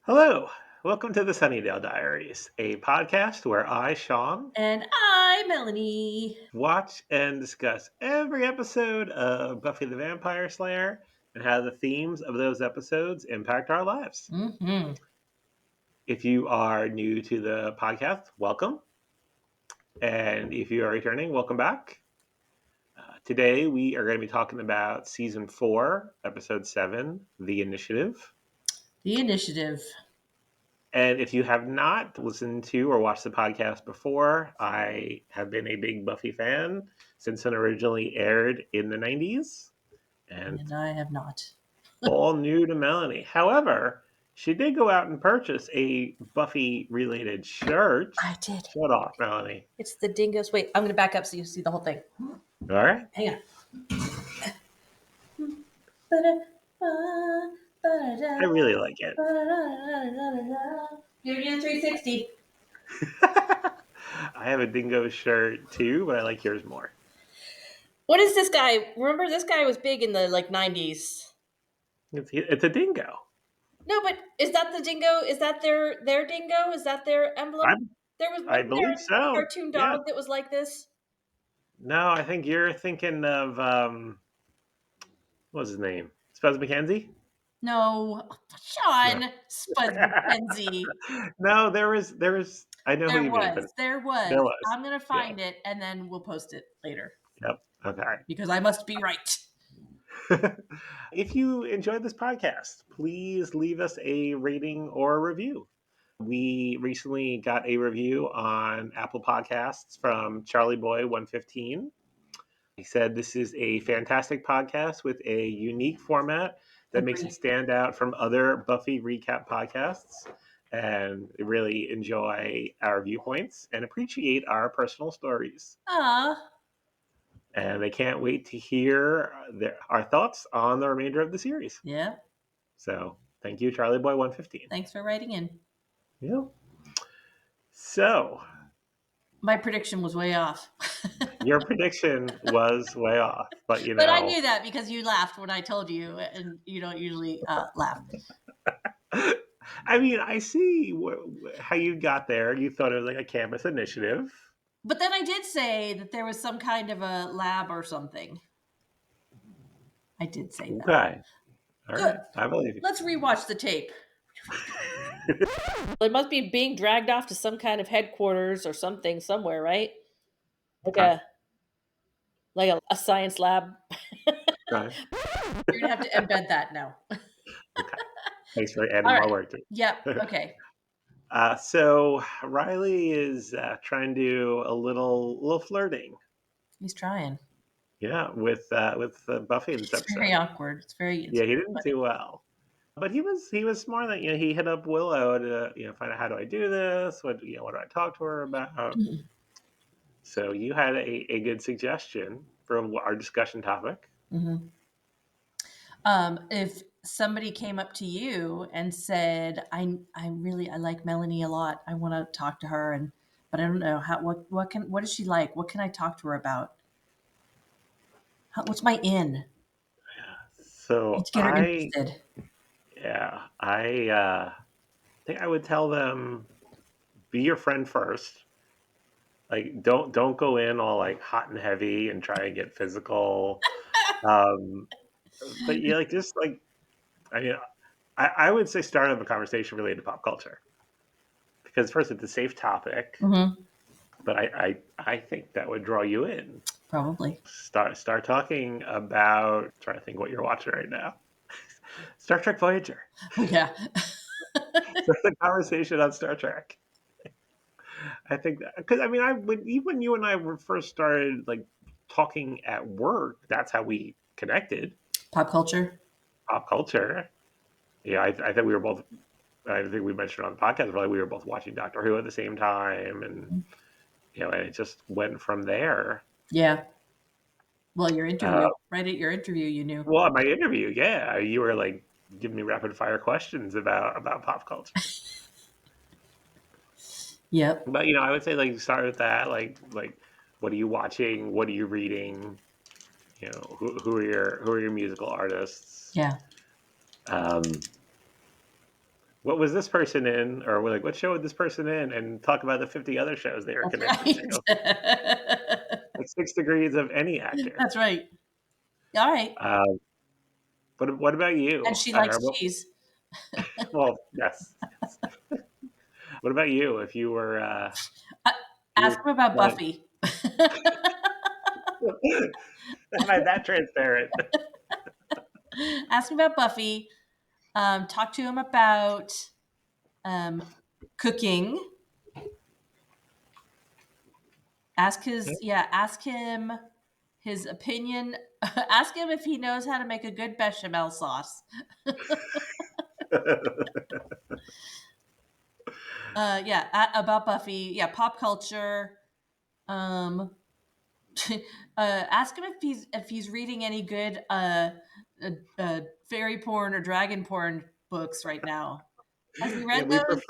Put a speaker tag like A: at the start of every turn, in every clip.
A: Hello, welcome to the Sunnydale Diaries, a podcast where I, Sean,
B: And I, Melanie.
A: watch and discuss every episode of Buffy the Vampire Slayer and how the themes of those episodes impact our lives.
B: Mm-hmm.
A: If you are new to the podcast, welcome. And if you are returning, welcome back. Today we are going to be talking about Season 4, Episode 7, The Initiative.
B: The Initiative.
A: And if you have not listened to or watched the podcast before, I have been a big Buffy fan since it originally aired in the 90s. And
B: And I have not.
A: all new to Melanie. However, she did go out and purchase a Buffy related shirt.
B: I did.
A: Shut off, Melanie.
B: It's the dingoes. Wait, I'm going to back up so you see the whole thing.
A: All right.
B: Hang on.
A: I really like it.
B: Give me a 360.
A: I have a dingo shirt too, but I like yours more.
B: What is this guy? Remember, this guy was big in the 90s.
A: It's a dingo.
B: No, but is that the dingo? Is that their dingo? Is that their emblem?
A: I
B: Wasn't there
A: believe
B: a
A: so.
B: cartoon
A: Yeah.
B: dog that was like this?
A: No, I think you're thinking of what's his name? Spuzz McKenzie?
B: No,
A: No.
B: Sean Spud McKenzie.
A: No, there was I know who you mean, but
B: There was.
A: there was.
B: I'm gonna
A: Yeah.
B: find it and then we'll post it later
A: Yep. Okay.
B: because I must be right.
A: If you enjoyed this podcast, please leave us a rating or a review. We recently got a review on Apple Podcasts from Charlie Boy 115. He said this is a fantastic podcast with a unique format that makes it
B: Agreed.
A: stand out from other Buffy recap podcasts, and really enjoy our viewpoints and appreciate our personal stories.
B: Ah,
A: And they can't wait to hear our thoughts on the remainder of the series.
B: yeah.
A: So thank you, Charlie Boy 115.
B: Thanks for writing in.
A: Yeah. So
B: My prediction was way off.
A: your prediction was way off, but
B: But I knew that because you laughed when I told you, and you don't usually laugh.
A: I mean, I see how you got there. You thought it was like a campus initiative.
B: But then I did say that there was some kind of a lab or something. I did say that.
A: Okay. All
B: Good.
A: right. I believe you.
B: Let's rewatch the tape. It must be being dragged off to some kind of headquarters or something somewhere, right? Like
A: Okay.
B: a science lab.
A: Okay.
B: You're gonna have to embed that now.
A: Okay. Thanks for adding
B: All
A: more
B: right.
A: work to
B: Yep.
A: it.
B: Okay.
A: So Riley is trying to do a little flirting.
B: He's trying.
A: Yeah, with Buffy in this
B: It's very
A: episode.
B: awkward. It's
A: Yeah, he didn't
B: funny.
A: do well. But he was smart that he hit up Willow to find out how do I do this, what what do I talk to her about. So you had a good suggestion for our discussion topic.
B: Mm-hmm. If somebody came up to you and said, I like Melanie a lot. I want to talk to her, but I don't know what is she like? What can I talk to her about? What's my in?
A: So
B: Let's get her interested.
A: I think I would tell them, be your friend first. Like don't go in all like hot and heavy and try and get physical. Um, but just like, I mean, I would say start up a conversation related to pop culture, because first it's a safe topic,
B: Mm-hmm.
A: but I think that would draw you in.
B: Probably.
A: Start talking about, trying to think what you're watching right now. Star Trek Voyager.
B: Oh, yeah.
A: Start the conversation on Star Trek. I think that, because I mean, when you and I were first started like talking at work, that's how we connected.
B: Pop culture.
A: Pop culture. Yeah, I think we were both. I think we mentioned on the podcast, probably we were both watching Doctor Who at the same time, and and it just went from there.
B: Yeah. Well, your
A: Uh,
B: interview, right at your interview, you knew.
A: well, at my interview, yeah, you were like giving me rapid fire questions about pop culture.
B: Yep.
A: But I would say like start with that, like what are you watching? What are you reading? who are your musical artists?
B: Yeah.
A: Um, what was this person in? Or we're like, what show was this person in? And talk about the 50 other shows they were
B: That's
A: connected to.
B: right.
A: Like 6 degrees of any actor.
B: That's right. All right.
A: Um, what about
B: And
A: you?
B: she likes
A: What,
B: cheese.
A: well, yes, yes. What about you? If you were,
B: Uh,
A: you
B: Ask
A: were
B: him about
A: playing,
B: Buffy.
A: am I that transparent?
B: Ask him about Buffy. Talk to him about um, cooking. Ask him his opinion. Ask him if he knows how to make a good bechamel sauce. About Buffy. Yeah, pop culture. Um, ask him if he's reading any good fairy porn or dragon porn books right now. Has he
A: Yeah,
B: read those?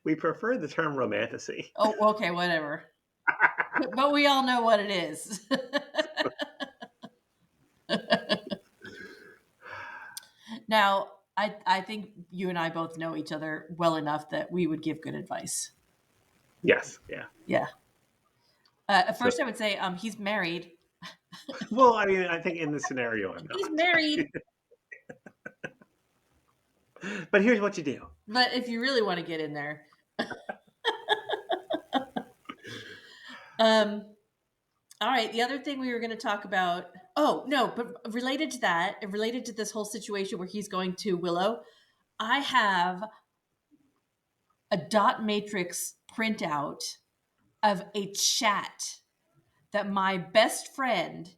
A: we prefer the term romanticy.
B: Oh, okay, whatever. But we all know what it is. Now, I think you and I both know each other well enough that we would give good advice.
A: Yes, yeah.
B: Yeah. At
A: So,
B: first, I would say he's married.
A: well, I mean, I think in this scenario, I'm
B: He's
A: not.
B: married.
A: But here's what you do.
B: But if you really want to get in there, um, all right. The other thing we were going to talk about. Oh no, but related to that, and related to this whole situation where he's going to Willow, I have a dot matrix printout of a chat that my best friend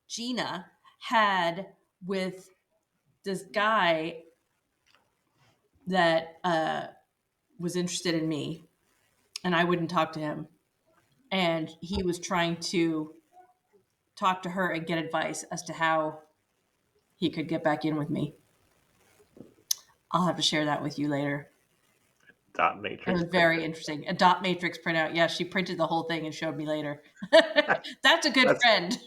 B: Gina had with this guy that was interested in me, and I wouldn't talk to him, and he was trying to talk to her and get advice as to how he could get back in with me. I'll have to share that with you later.
A: Dot
B: It
A: matrix
B: was very
A: printed.
B: interesting. A dot matrix printout. Yeah, she printed the whole thing and showed me later. That's a good
A: That's
B: friend.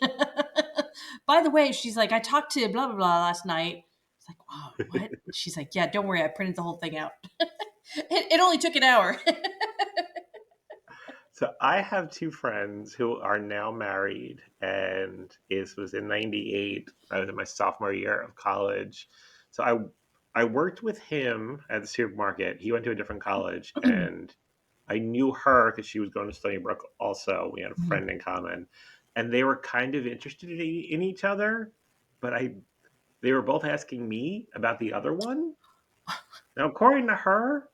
B: By the way, she's like, I talked to blah blah blah last night. It's like, wow, what? She's like, yeah, don't worry, I printed the whole thing out. It only took an hour.
A: so. I have two friends who are now married, and it was in '98. I was in my sophomore year of college. So I worked with him at the supermarket. He went to a different college, and I knew her because she was going to Stony Brook also. We had a friend in common, and they were kind of interested in each other, but they were both asking me about the other one. Now, according to her,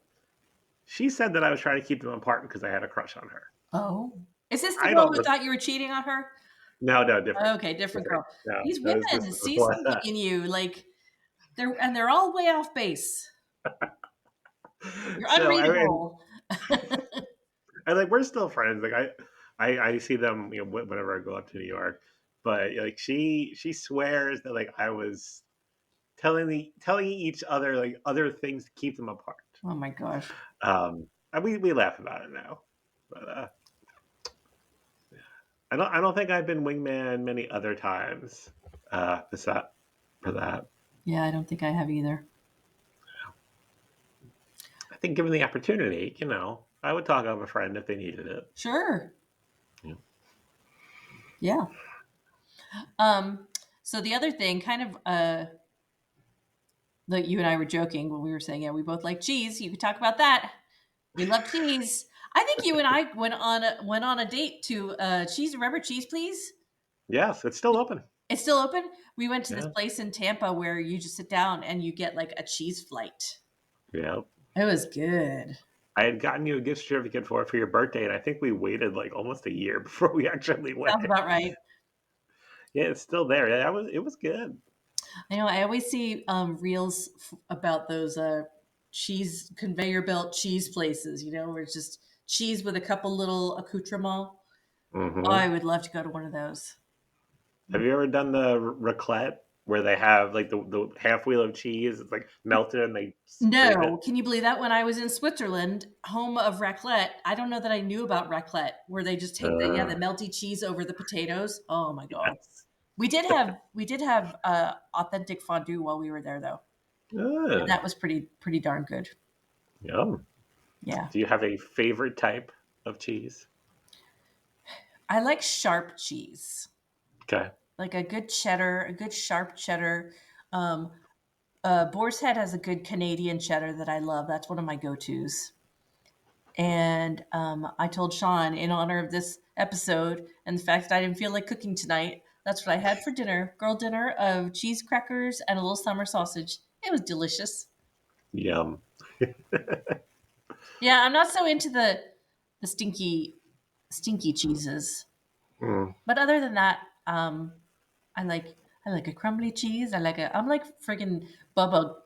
A: she said that I was trying to keep them apart because I had a crush on her.
B: Oh, is this the
A: I
B: girl
A: don't
B: who
A: know.
B: thought you were cheating on her?
A: No, no, different,
B: Okay, different
A: different.
B: girl.
A: No,
B: These
A: this
B: women
A: was
B: see
A: before
B: something
A: that.
B: in you, like they're all way off base. You're
A: So
B: unreadable.
A: I like we're still friends. Like I see them, whenever I go up to New York. But like she swears that like I was telling each other like other things to keep them apart.
B: Oh my gosh.
A: And we laugh about it now, but I don't think I've been wingman many other times. For that,
B: Yeah, I don't think I have either.
A: I think given the opportunity, I would talk of a friend if they needed it.
B: Sure.
A: Yeah.
B: Yeah. Um, so the other thing, kind of, like you and I were joking when we were saying, yeah, we both like cheese. You could talk about that. We love cheese. I think you and I went on a date to cheese. Remember Cheese Please?
A: Yes, it's still open.
B: It's still open. We went to this
A: Yeah,
B: place in Tampa where you just sit down and you get like a cheese flight.
A: yeah.
B: It was good.
A: I had gotten you a gift certificate for your birthday, and I think we waited like almost a year before we actually went.
B: Sounds about right.
A: Yeah, it's still there. Yeah, it was good.
B: I know. I always see reels about those cheese conveyor belt cheese places. Where it's just cheese with a couple little accoutrements. Oh,
A: Hmm.
B: I would love to go to one of those.
A: Have you ever done the raclette where they have like the half wheel of cheese? It's like melted and they scrape it.
B: No, can you believe that? When I was in Switzerland, home of raclette, I don't know that I knew about raclette, where they just take the
A: Uh,
B: melty cheese over the potatoes. Oh my god,
A: yes.
B: we did have authentic fondue while we were there, though. And
A: Ah,
B: that was pretty darn good.
A: yum.
B: Yeah.
A: Do you have a favorite type of cheese?
B: I like sharp cheese.
A: Okay.
B: Like a good cheddar, a good sharp cheddar. Um, Boar's Head has a good Canadian cheddar that I love. That's one of my go-tos. And I told Sean, in honor of this episode and the fact that I didn't feel like cooking tonight, that's what I had for dinner. Girl dinner of cheese crackers and a little summer sausage. It was delicious.
A: Yum.
B: Yeah, I'm not so into the stinky cheeses.
A: Mm.
B: But other than that, I like I like a crumbly cheese. I'm like friggin' Bubba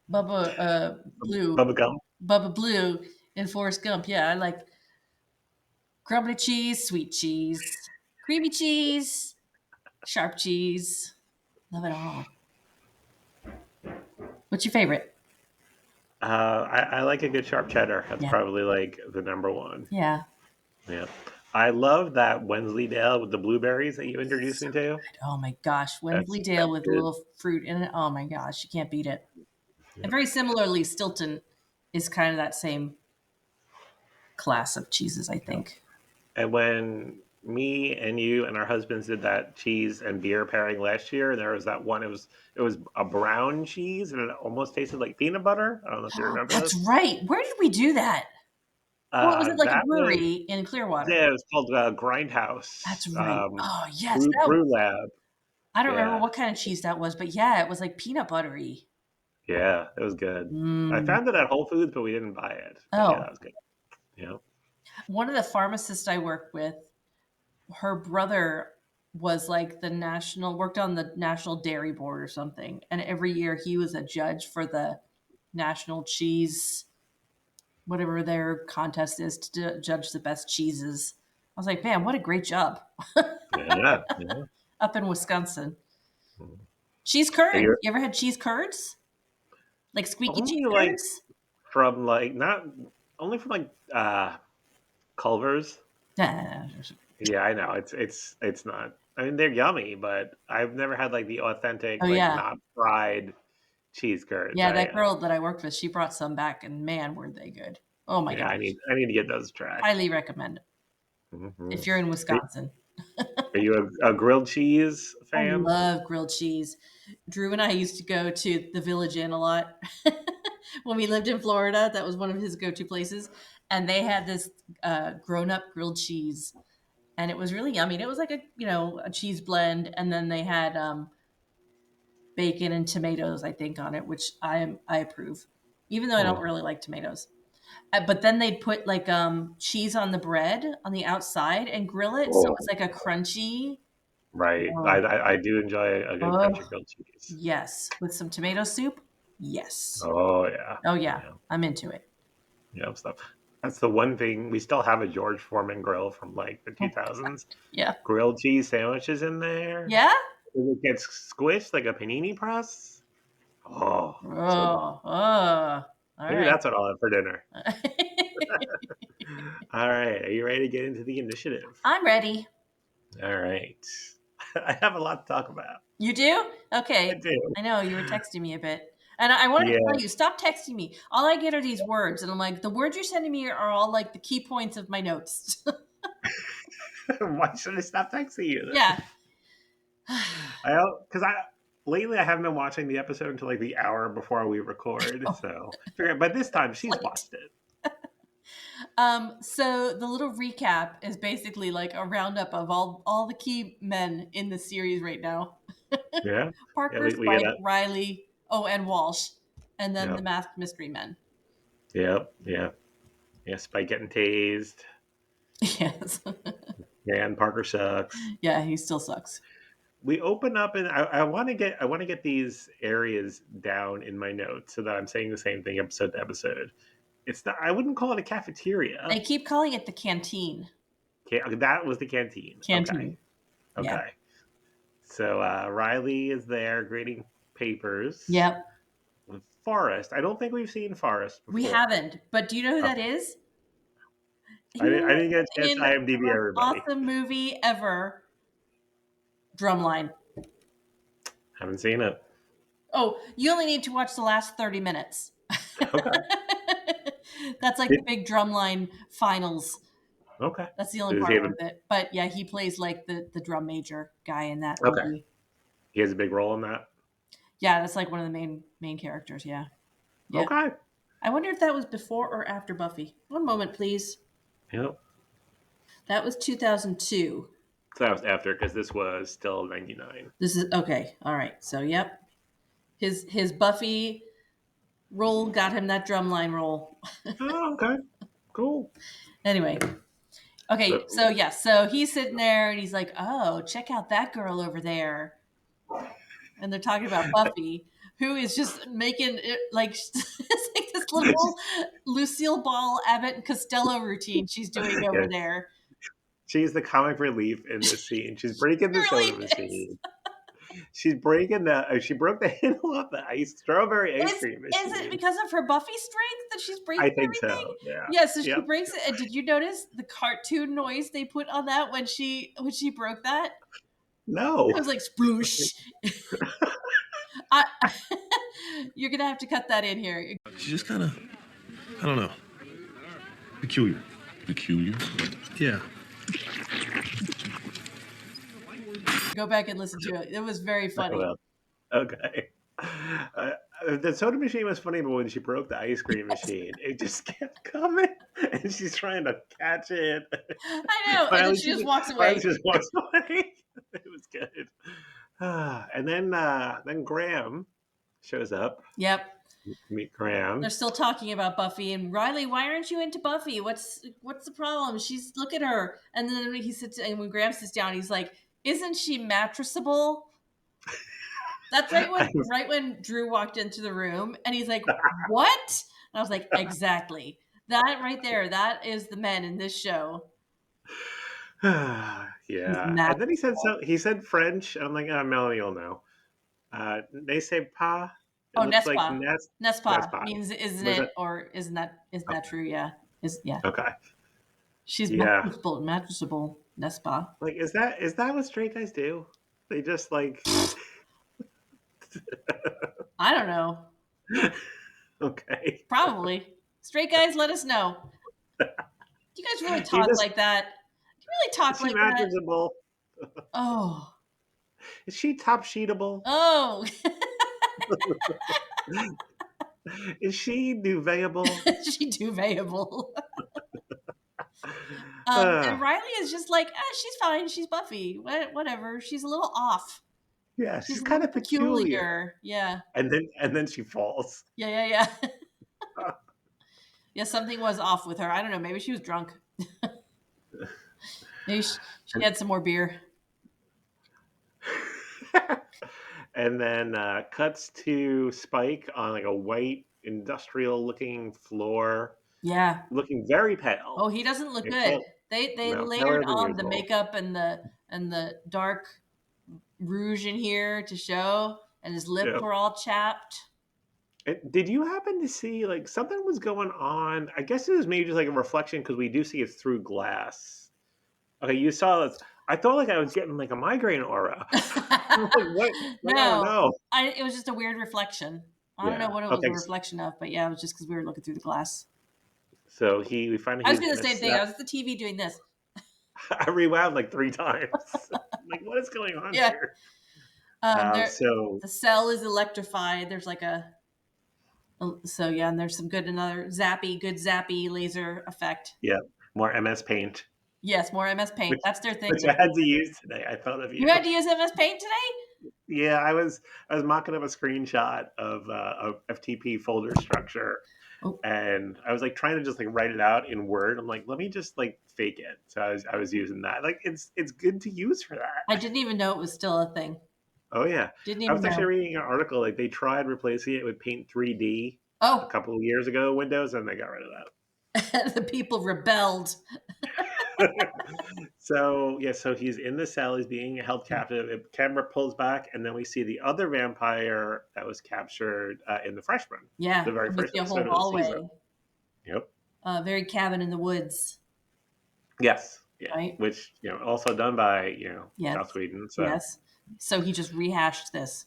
B: Blue
A: Bubba gum.
B: Bubba Blue in Forrest Gump. Yeah, I like crumbly cheese, sweet cheese, creamy cheese, sharp cheese. Love it all. What's your favorite?
A: I like a good sharp cheddar. That's
B: Yeah,
A: probably like the number one.
B: yeah.
A: Yeah. I love that Wensleydale with the blueberries that you introduced
B: So
A: me to.
B: good. Oh my gosh,
A: That's
B: Wensleydale with a
A: good.
B: little fruit in it. Oh my gosh, you can't beat it. And
A: Yeah.
B: very similarly, Stilton is kind of that same class of cheeses, I
A: Yeah.
B: think.
A: And when me and you and our husbands did that cheese and beer pairing last year, there was that one. It was a brown cheese and it almost tasted like peanut butter. I don't know if you remember
B: That's
A: this.
B: right. Where did we do that? Oh, was it like a
A: That was
B: brewery in Clearwater?
A: Yeah, it was called
B: That's
A: Grindhouse
B: right. Oh, yes.
A: Brew Lab.
B: I don't remember
A: Yeah,
B: what kind of cheese that was, but yeah, it was like peanut buttery.
A: yeah, it was good. I
B: Mm.
A: found it at Whole Foods, but we didn't buy it. But yeah,
B: Oh,
A: that was good. Yeah.
B: one of the pharmacists I worked with, her brother was like worked on the National Dairy Board or something. And every year he was a judge for the National Cheese, whatever their contest is to judge the best cheeses. I was like, man, what a great job
A: Yeah, yeah.
B: up in Wisconsin.
A: Mhm.
B: Cheese
A: Are
B: curds.
A: you
B: You ever had cheese curds? Like squeaky cheese
A: only like
B: curds?
A: from like not only from like Culver's?
B: Nah.
A: Yeah, I know. It's not. I mean, they're yummy, but I've never had like the
B: Oh
A: authentic, like
B: yeah.
A: not fried cheese curds.
B: Yeah, that girl that I worked with, she brought some back and man, were they good. Oh my
A: Yeah,
B: gosh.
A: I need to get those tried.
B: Highly recommend it
A: Hmm.
B: if you're in Wisconsin.
A: Are you a grilled cheese
B: I
A: fan?
B: love grilled cheese. Drew and I used to go to the Village Inn a lot when we lived in Florida. That was one of his go-to places, and they had this grown-up grilled cheese, and it was really yummy. And it was like a cheese blend, and then they had bacon and tomatoes, I think, on it, which I approve, even though I don't
A: Mm,
B: really like tomatoes. But then they'd put like cheese on the bread on the outside and grill it, so it was
A: oh,
B: like a crunchy.
A: right.
B: Oh,
A: I do enjoy a good crunchy
B: oh,
A: grilled cheese.
B: yes, with some tomato soup. Yes.
A: Oh yeah,
B: Oh yeah,
A: yeah,
B: I'm into it.
A: yeah. Stuff. That's the one thing we still have a George Foreman grill from like the
B: Oh,
A: 2000s.
B: yeah.
A: Grilled cheese sandwiches in there.
B: Yeah.
A: It gets squished like a panini press. Oh, so good.
B: Oh. Oh. All
A: Maybe
B: right.
A: that's what I'll have for dinner. All right, are you ready to get into the initiative?
B: I'm ready.
A: All right. I have a lot to talk about.
B: You do?
A: I
B: Okay.
A: do.
B: I know you were texting me a bit. And I wanted to
A: Yeah.
B: tell you, stop texting me. All I get are these words. And I'm like, the words you're sending me are all like the key points of my notes.
A: Why should I stop texting you
B: Yeah.
A: then? I don't because I lately I haven't been watching the episode until like the hour before we record.
B: Oh,
A: So I figured by this time she's
B: late.
A: watched it.
B: So the little recap is basically like a roundup of all the key men in the series right now.
A: Yeah. Yeah,
B: Parker,
A: we get
B: Spike,
A: that.
B: Riley, oh, and Walsh, and then the
A: Yep.
B: masked mystery men.
A: Yep. Yeah. Yeah. Spike getting tased.
B: Yes.
A: Man, Parker sucks.
B: Yeah, he still sucks.
A: We open up and I want to get these areas down in my notes so that I'm saying the same thing episode to episode. It's not I wouldn't call it a
B: They
A: cafeteria.
B: keep calling it the canteen.
A: That was the canteen. Okay.
B: Canteen. Yeah.
A: Okay. So Riley is there grading papers
B: Yep.
A: with Forrest. I don't think we've seen Forrest
B: We
A: before.
B: haven't, but do you know who that
A: Okay.
B: is?
A: I
B: He
A: didn't get a chance
B: in
A: to
B: the
A: IMDb
B: most
A: everybody.
B: awesome movie ever, Drumline.
A: Haven't seen it.
B: Oh, you only need to watch the last 30 minutes.
A: Okay.
B: That's like the
A: Did,
B: big drumline finals.
A: okay.
B: That's the only
A: Does he
B: part
A: have
B: worth it. But yeah, he plays like the drum major guy in that
A: okay.
B: movie.
A: He has a big role in that.
B: Yeah, that's like one of the main characters. Yeah, yeah.
A: Okay.
B: I wonder if that was before or after Buffy. One moment, please.
A: Yep.
B: That was 2002.
A: So that was after because this was still 99.
B: This is okay. All right. So yep, his Buffy role got him that drumline role.
A: Oh, okay. Cool.
B: Anyway, okay. So
A: So,
B: yeah, so he's sitting there and he's like, "Oh, check out that girl over there," and they're talking about Buffy, who is just making it like it's like this little Lucille Ball, Abbott and Costello routine she's doing over
A: yeah,
B: there.
A: she's the comic relief in this scene. She's breaking
B: It
A: the
B: really
A: soda
B: is.
A: machine. She's breaking the. She broke the handle off the strawberry ice cream
B: Is it
A: machine.
B: because of her Buffy strength that she's
A: I
B: breaking
A: think
B: everything?
A: so. Yeah.
B: Yeah, so she
A: Yep.
B: breaks it. And did you notice the cartoon noise they put on that when she broke that? It
A: No.
B: was like sploosh. I, you're gonna have to cut that in here.
C: She's just kind of, I don't know, peculiar. Peculiar? Yeah.
B: Go back and listen to it. It was very funny.
A: Well, okay. The soda machine was funny, but when she broke the ice cream machine, it just kept coming, and she's trying to catch it.
B: I know. And then
A: Finally,
B: she just walks
A: finally
B: away.
A: just walks away. It was good. And then Graham shows up.
B: Yep.
A: Meet Graham.
B: They're still talking about Buffy and Riley. Why aren't you into Buffy? What's the problem? She's look at her. And then he sits and when Graham sits down, he's like, "Isn't she mattressable?" That's right when Drew walked into the room and he's like, "What?" And I was like, "Exactly. That right there. That is the men in this show." He's
A: Yeah, and then he said
B: mattressable.
A: so. He said French, and I'm like, Melanie will know. Ne sais pas. It
B: Oh,
A: looks like
B: Nespa.
A: That's
B: Nespa
A: fine.
B: means isn't
A: Was
B: it
A: it?
B: or isn't that true? Yeah. Is yeah.
A: Okay.
B: She's
A: Yeah.
B: mattressable. Nespa.
A: Like, is that what straight guys do? They just like
B: I don't know.
A: okay.
B: Probably. Straight guys, let us know. Do you guys really
A: You
B: talk
A: just
B: like that? Do you really
A: is
B: talk
A: she
B: like that?
A: matchable?
B: Oh.
A: Is she top sheetable?
B: Oh.
A: Is she duvetable?
B: She duveyable. And
A: Uh,
B: Riley is just like, she's fine. She's Buffy. Whatever. She's a little off.
A: yeah,
B: She's
A: she's
B: a
A: kind
B: little
A: of peculiar.
B: peculiar. Yeah.
A: And then she falls.
B: Yeah. Yeah, something was off with her. I don't know. Maybe she was drunk. Maybe she
A: And
B: had some more beer.
A: and then cuts to Spike on like a white industrial looking floor,
B: Yeah.
A: looking very
B: Oh,
A: pale.
B: he doesn't look
A: Yeah,
B: good. They
A: no,
B: layered
A: paler than
B: on the
A: usual.
B: makeup and the dark rouge in here to show, and his lips
A: Yeah.
B: were all chapped.
A: Did you happen to see like something was going on? I guess it was maybe just like a reflection because we do see it through glass. Okay, you saw this. I thought like I was getting like a migraine aura. I'm like, what? Like, oh
B: No,
A: no.
B: it was just a weird reflection. I don't know
A: Yeah.
B: what it was a
A: Okay.
B: reflection of, but yeah, it was just because we were looking through the glass.
A: So we find out
B: I was
A: he's
B: doing the
A: gonna
B: same thing. I
A: sell.
B: was at the TV doing this.
A: I rewound like 3 times. I'm like, what is going on
B: Yeah.
A: here?
B: There,
A: So
B: the cell is electrified. There's like so yeah, and there's some good good zappy laser effect.
A: yeah, more MS Paint,
B: Yes, more MS Paint.
A: which
B: That's their thing.
A: which I had to use today. I thought of
B: You
A: you.
B: had to use MS Paint today?
A: Yeah, I was mocking up a screenshot of a FTP folder structure,
B: Oh,
A: and I was like trying to just like write it out in Word. I'm like, let me just like fake it. So I was using that. Like it's good to use for
B: I
A: that.
B: didn't even know it was still a thing.
A: Oh yeah,
B: Didn't
A: I
B: even
A: was actually
B: know.
A: reading an article like they tried replacing it with Paint 3D a
B: Oh,
A: couple of years ago, Windows, and they got rid of that.
B: the people rebelled.
A: So he's in the cell. He's being held captive. The camera pulls back, and then we see the other vampire that was captured in the freshman,
B: Yeah,
A: the very
B: and we
A: first
B: see a whole
A: episode of the season.
B: hallway.
A: Yep.
B: Very cabin in the woods,
A: Yes. Yeah.
B: right?
A: Which also done by Joss
B: Yes,
A: Whedon. So
B: yes. So he just rehashed this.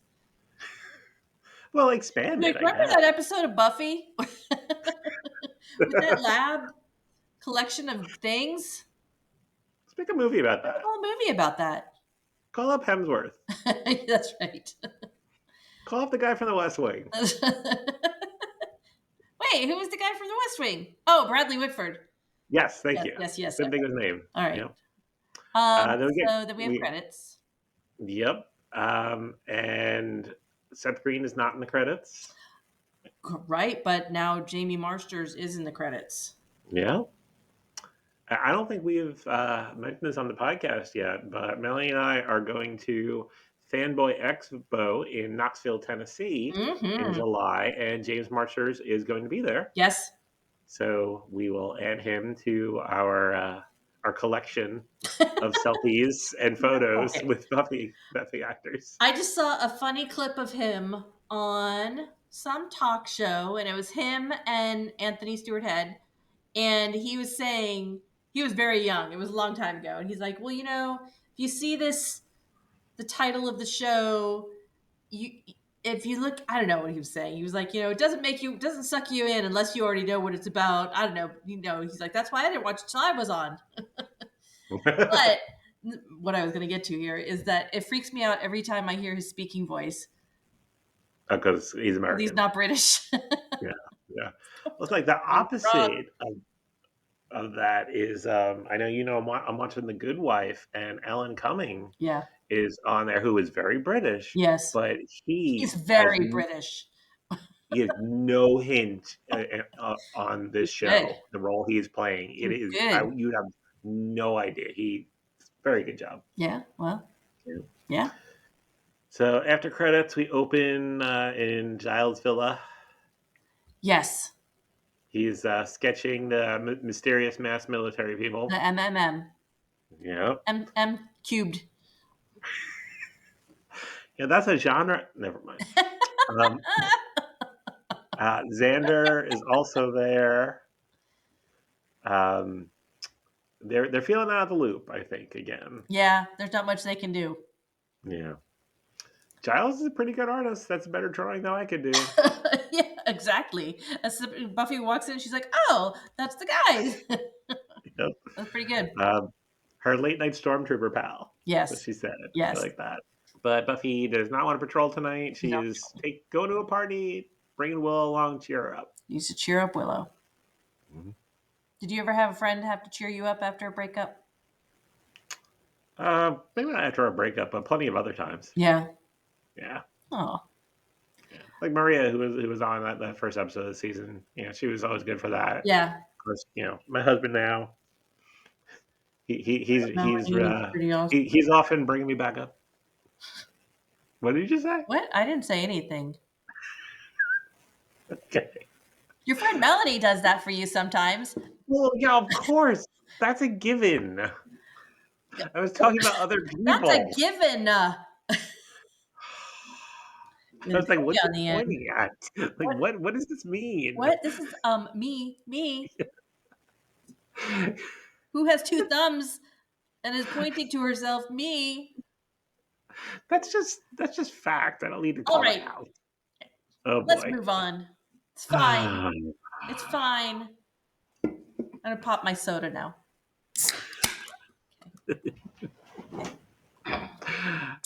A: Well, expand
B: Like,
A: it, I
B: remember
A: guess.
B: that episode of Buffy with that lab collection of things?
A: Let's make a movie about
B: Make a
A: that.
B: whole movie about that.
A: Call up Hemsworth.
B: That's right.
A: Call up the guy from the West Wing.
B: Wait, who was the guy from the West Wing? Oh, Bradley Whitford.
A: Yes, thank
B: Yes,
A: you.
B: yes, yes.
A: Couldn't think of his name.
B: All right.
A: Yeah. Then
B: So then we have credits.
A: Yep. And Seth Green is not in the credits.
B: Right, but now Jamie Marsters is in the credits.
A: Yeah. I don't think we've mentioned this on the podcast yet, but Melanie and I are going to Fanboy Expo in Knoxville, Tennessee in July, and James Marsters is going to be there.
B: Yes.
A: So we will add him to our collection of selfies and photos with Buffy actors.
B: I just saw a funny clip of him on some talk show, and it was him and Anthony Stewart Head, and he was saying he was very young. It was a long time ago, and he's like, "Well, if you see this, the title of the show, if you look, I don't know what he was saying. He was like, it doesn't suck you in unless you already know what it's about. I don't know. He's like, that's why I didn't watch it till I was on. But what I was going to get to here is that it freaks me out every time I hear his speaking voice.
A: Because he's American.
B: He's not British.
A: Yeah. Well, it's like the opposite of that is, I know, I'm watching The Good Wife, and Alan Cumming is on there, who is very British.
B: Yes.
A: But
B: he's very British.
A: He has no hint on this show,
B: good.
A: the role he's playing. It is, you have no idea. Very good job.
B: Yeah, well, yeah.
A: So after credits, we open in Giles' villa.
B: Yes.
A: He's sketching the mysterious mass military people.
B: The MMM.
A: Yeah.
B: M cubed.
A: Yeah, that's a genre. Never mind. Xander is also there. They're feeling out of the loop, I think, again.
B: Yeah, there's not much they can do.
A: Yeah. Giles is a pretty good artist. That's a better drawing than I could do.
B: Yeah, exactly. As Buffy walks in, she's like, "Oh, that's the guy."
A: Yep.
B: That's pretty good.
A: Her late night stormtrooper pal.
B: Yes.
A: What she said.
B: Yes.
A: I like that. But Buffy does not want to patrol tonight. She is going to a party, bringing Willow along, cheer her up.
B: Needs to cheer up Willow. Mm-hmm. Did you ever have a friend have to cheer you up after a breakup?
A: Maybe not after a breakup, but plenty of other times.
B: Yeah.
A: Yeah.
B: Oh.
A: Yeah. Like Maria, who was on that first episode of the season. She was always good for that.
B: Yeah.
A: Of course, my husband now. He's often bringing me back up. What did you just say?
B: What? I didn't say anything.
A: Okay.
B: Your friend Melanie does that for you sometimes.
A: Well, yeah, of course. That's a given. I was talking about other people.
B: That's a given.
A: I was like, what are you pointing at? Like, what does this mean?
B: What? This is me. Who has two thumbs and is pointing to herself? Me.
A: That's just fact. I don't need to call it out. Oh,
B: let's move on. It's fine. It's fine. I'm gonna pop my soda now.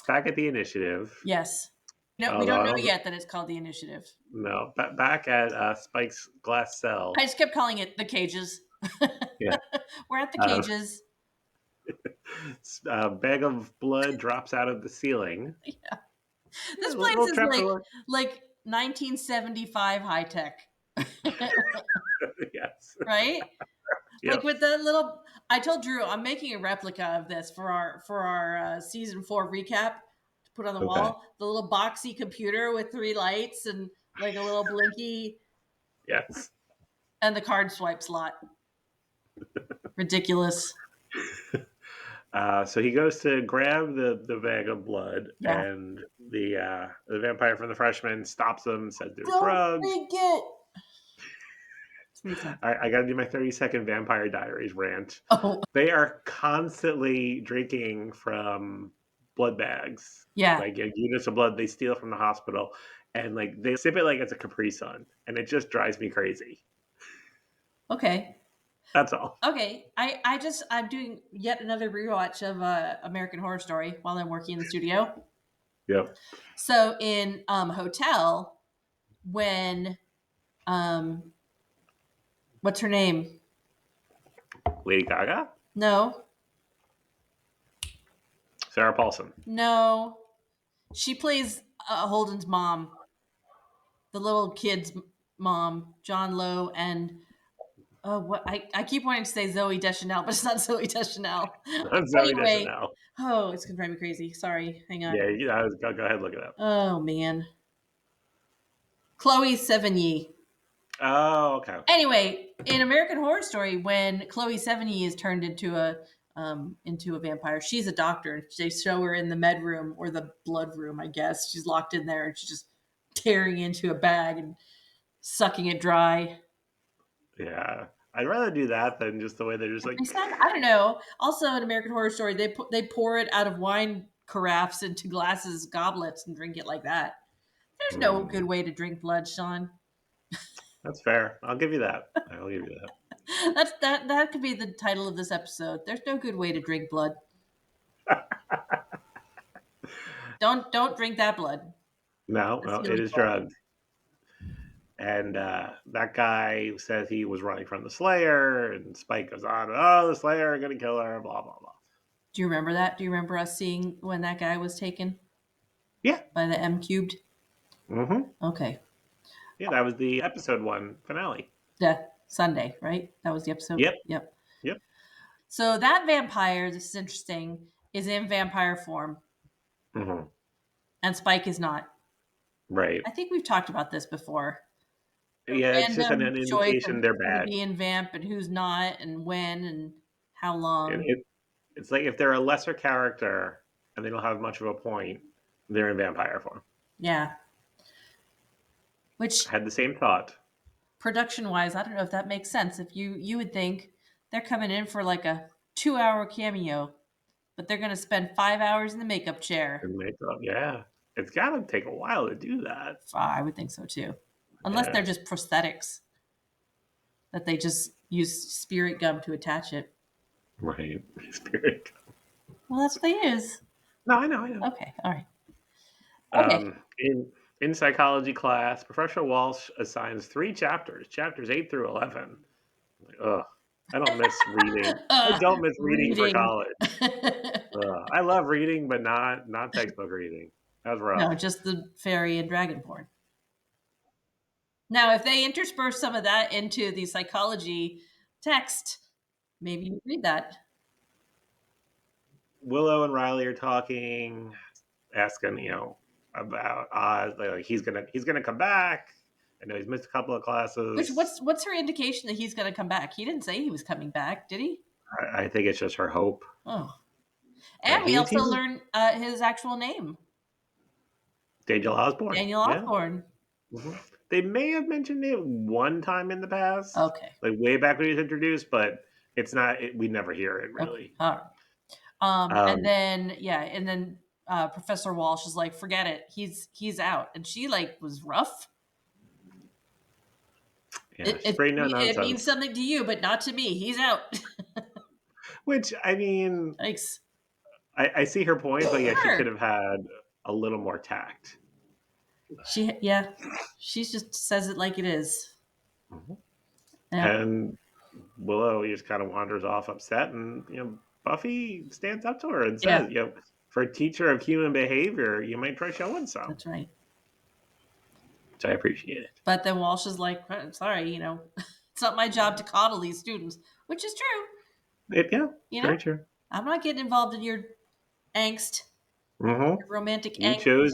A: Back at the Initiative.
B: Yes. No, we don't know yet that it's called the Initiative.
A: No, back at Spike's glass cell.
B: I just kept calling it the cages.
A: Yeah.
B: We're at the cages.
A: A bag of blood drops out of the ceiling.
B: Yeah. This place is like 1975 high tech.
A: Yes.
B: Right?
A: Yep.
B: Like with the little, I told Drew I'm making a replica of this for our season 4 recap to put on the wall. The little boxy computer with 3 lights and like a little blinky.
A: Yes.
B: And the card swipe slot. Ridiculous.
A: So he goes to grab the bag of blood, and the vampire from the Freshman stops him and says, "There's drugs." I got to do my 30-second Vampire Diaries rant.
B: Oh.
A: They are constantly drinking from blood bags,
B: Yeah.
A: like units of blood they steal from the hospital, and like they sip it like it's a Capri Sun, and it just drives me crazy.
B: Okay.
A: That's all.
B: Okay. I'm doing yet another rewatch of American Horror Story while I'm working in the studio.
A: Yep.
B: So in Hotel, when what's her name?
A: Lady Gaga,
B: No,
A: Sarah Paulson.
B: no, she plays Holden's mom, the little kid's mom, John Lowe, and what I keep wanting to say Zoe Deschanel, but it's not Zoe Deschanel.
A: Zoe
B: Anyway,
A: Deschanel.
B: it's gonna drive me crazy. Sorry, hang on.
A: Yeah, go ahead, look it up.
B: Oh man, Chloe Sevigny.
A: Oh, okay.
B: Anyway, in American Horror Story, when Chloe Sevigny is turned into a vampire, she's a doctor, and they show her in the med room or the blood room, I guess. She's locked in there, and she's just tearing into a bag and sucking it dry.
A: Yeah, I'd rather do that than just the way they're just like.
B: I don't know. Also, in American Horror Story, they pour it out of wine carafes into glasses, goblets, and drink it like that. There's no good way to drink blood, Sean.
A: That's fair. I'll give you that. I'll give you that.
B: That could be the title of this episode. There's no good way to drink blood. Don't drink that blood.
A: No,
B: That's
A: it is drugged. And that guy says he was running from the Slayer, and Spike goes on, "Oh, the Slayer are going to kill her," blah, blah, blah.
B: Do you remember that? Do you remember us seeing when that guy was taken?
A: Yeah.
B: By the M cubed?
A: Mm-hmm.
B: Okay.
A: Yeah, that was the episode 1 finale.
B: Yeah, Sunday, right? That was the episode?
A: Yep.
B: So that vampire, this is interesting, is in vampire form.
A: Mm-hmm.
B: And Spike is not.
A: Right.
B: I think we've talked about this before.
A: Yeah, it's just an indication they're bad.
B: Who's being vamp and who's not, and when and how long.
A: It's like if they're a lesser character and they don't have much of a point, they're in vampire form.
B: Yeah. Which
A: I had the same thought.
B: Production-wise, I don't know if that makes sense. If you would think they're coming in for like a 2-hour cameo, but they're going to spend 5 hours in the makeup chair.
A: And makeup, yeah. It's got to take a while to do that.
B: I would think so too. Unless they're just prosthetics that they just use spirit gum to attach it.
A: Right. Spirit gum.
B: Well, that's what they use.
A: No, I know.
B: Okay, all right. Okay.
A: In psychology class, Professor Walsh assigns 3 chapters 8 through 11. Ugh. I don't miss reading. I don't miss reading for college. I love reading, but not textbook reading. That was rough.
B: No, just the fairy and dragonborn. Now, if they intersperse some of that into the psychology text, maybe you read that.
A: Willow and Riley are talking, asking, about Oz. Like he's gonna come back. I know he's missed a couple of classes.
B: What's her indication that he's going to come back? He didn't say he was coming back, did he?
A: I think it's just her hope.
B: Oh, and we also learned his actual name,
A: Daniel Osborne.
B: Daniel Osborne.
A: Yeah. Mm-hmm. They may have mentioned it one time in the past.
B: Okay,
A: like way back when he was introduced, but it's not. We never hear it really.
B: Okay. All right. And then Professor Walsh is like, "Forget it. He's out," and she was rough.
A: Yeah, it
B: means something to you, but not to me. He's out.
A: Which, I mean,
B: thanks.
A: I see her point, but yeah, she could have had a little more tact.
B: She just says it like it is.
A: Mm-hmm. Yeah. And Willow just kind of wanders off upset, and Buffy stands up to her and says, for a teacher of human behavior, you might try showing some.
B: That's right.
A: Which I appreciate it.
B: But then Walsh is like, sorry, it's not my job to coddle these students, which is true.
A: Very true.
B: I'm not getting involved in your angst, your romantic angst.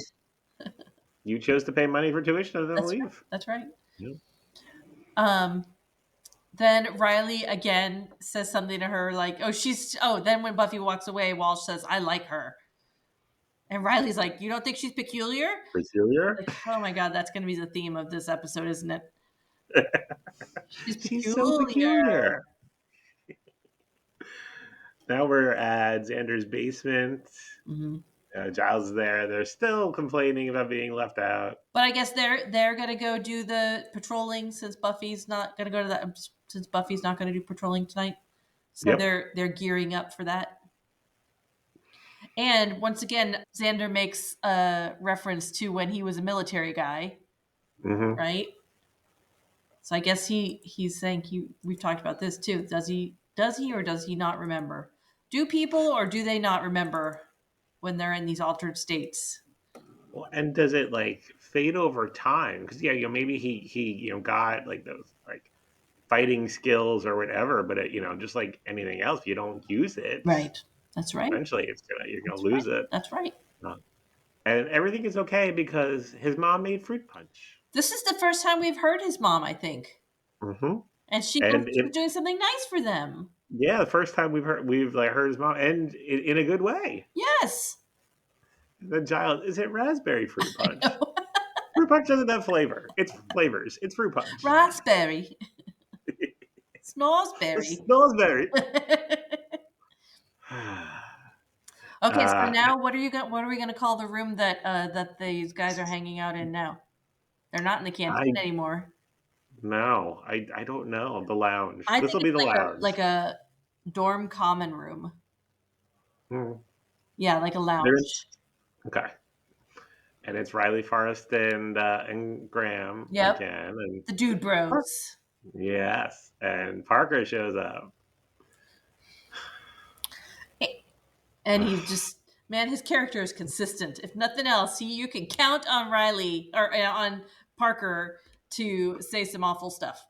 A: You chose to pay money for tuition and then leave.
B: Right. That's right. Yeah. Then Riley again says something to her like, then when Buffy walks away, Walsh says, "I like her." And Riley's like, "You don't think she's peculiar?"
A: Peculiar?
B: Oh my God, that's going to be the theme of this episode, isn't it?
A: She's so peculiar. Now we're at Xander's basement.
B: Mm-hmm.
A: Giles is there. They're still complaining about being left out.
B: But I guess they're gonna go do the patrolling since Buffy's not gonna go to that. Since Buffy's not gonna do patrolling tonight, so
A: Yep.
B: they're gearing up for that. And once again, Xander makes a reference to when he was a military guy,
A: Hmm.
B: right? So I guess he's saying we've talked about this too. Does he or does he not remember? Do people or do they not remember when they're in these altered states?
A: Well, and does it like fade over time? Because maybe he got like those like fighting skills or whatever, but just like anything else, if you don't use it,
B: Right. That's right.
A: eventually you're gonna
B: That's
A: lose
B: right.
A: it.
B: That's right.
A: Uh, And everything is okay because his mom made fruit punch.
B: This is the first time we've heard his mom, I think.
A: Hmm.
B: And she was
A: And
B: doing something nice for them.
A: yeah, the first time we've like heard his mom, and in a good way.
B: Yes.
A: The child is it raspberry fruit punch? Fruit punch doesn't have flavor. It's flavors. It's fruit punch.
B: Raspberry.
A: It's
B: Snoresberry.
A: Snowsberry.
B: Okay, so
A: uh,
B: now what are we gonna call the room that these guys are hanging out in now? They're not in the canteen
A: I
B: anymore.
A: no, I don't know. The lounge.
B: I
A: This
B: think
A: will be
B: it's
A: the
B: like
A: lounge.
B: a dorm common room.
A: Hmm.
B: Yeah, like a
A: They're in,
B: lounge.
A: okay, and it's Riley Forrest and Graham
B: Yep.
A: again, and
B: The dude bros.
A: yes, and Parker shows up.
B: And he's just man, his character is consistent. If nothing else, you can count on Riley or on Parker to say some awful stuff.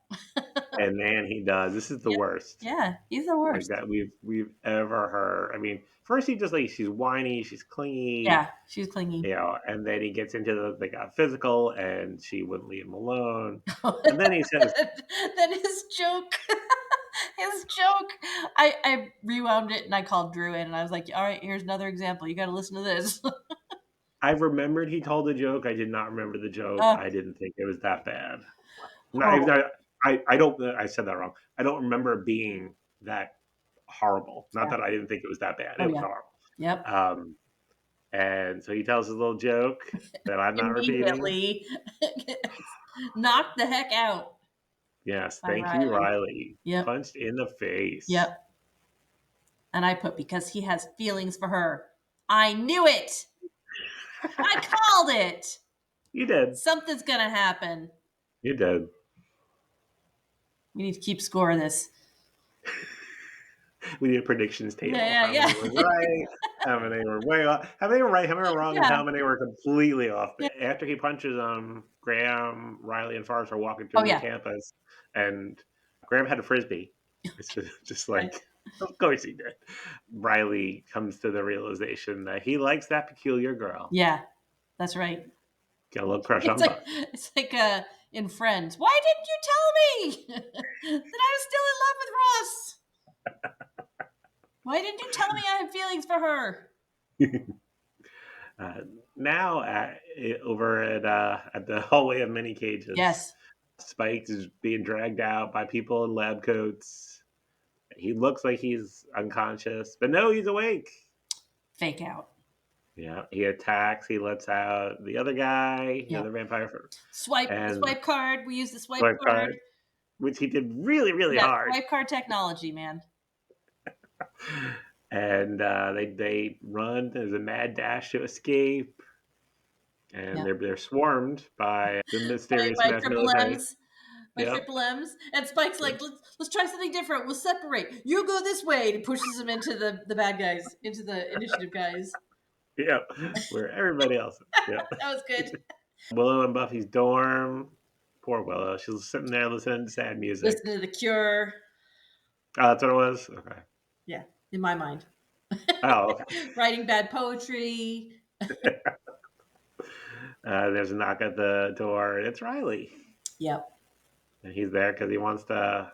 A: And man, he does. This is the
B: Yep.
A: worst
B: Yeah, he's the
A: like
B: worst.
A: that we've ever heard. I mean, first he just like she's whiny, she's clingy,
B: Yeah, she's clingy.
A: and then he gets into they got physical, and she wouldn't leave him alone. And then he says,
B: Then his joke, his joke. I rewound it and I called Drew in and I was like, "All right, here's another example. You got to listen to this."
A: "I remembered he told a joke. I did not remember the joke.
B: uh,
A: I didn't think it was that bad. No,
B: horrible.
A: I don't. I said that wrong. I don't remember it being that horrible. Not
B: Yeah.
A: that I didn't think it was that bad.
B: Oh
A: It was
B: yeah.
A: horrible.
B: Yep.
A: And so he tells his little joke that I'm not repeating.
B: Immediately knocked the heck out
A: Yes,
B: by
A: thank you,
B: Riley.
A: Riley.
B: Yep.
A: Punched in the face.
B: Yep. And I put because he has feelings for her. I knew it. I called it.
A: You did.
B: Something's gonna happen.
A: You did.
B: We need to keep score of this.
A: We need a predictions table.
B: Yeah,
A: How
B: yeah,
A: many were right? How many were way off? How many were right? How many were wrong? And
B: yeah.
A: how many were completely off?
B: Yeah.
A: After he punches Graham, Riley, and Forrest are walking
B: Oh,
A: through
B: yeah.
A: the campus, and Graham had a frisbee. It's just like, of course he did. Riley comes to the realization that he likes that peculiar girl.
B: Yeah, that's right.
A: Got a little crush on Buck.
B: It's like in Friends. Why didn't you tell me that I was still in love with Ross? Why didn't you tell me I had feelings for her?
A: Now, over at the hallway of many cages,
B: Yes.
A: Spike is being dragged out by people in lab coats. He looks like he's unconscious, but no, he's awake.
B: Fake out.
A: Yeah, he attacks. He lets out the other guy, the
B: Yep.
A: other vampire.
B: Swipe card. We use the swipe card.
A: Which he did really, really hard.
B: Swipe card technology, man.
A: And they run. There's a mad dash to escape, and they're swarmed by the mysterious
B: by
A: Triple
B: M's. By Triple M's. And Spike's like, let's try something different. We'll separate. You go this way. And he pushes him into the bad guys, into the initiative guys.
A: Yeah, where everybody else is. Yeah.
B: That was good.
A: Willow in Buffy's dorm. Poor Willow. She's sitting there listening to sad music.
B: Listening to The Cure.
A: Oh, that's what it was? Okay.
B: Yeah, in my mind.
A: Oh, okay.
B: Writing bad poetry.
A: There's a knock at the door, and it's Riley.
B: Yep.
A: And he's there because he wants to.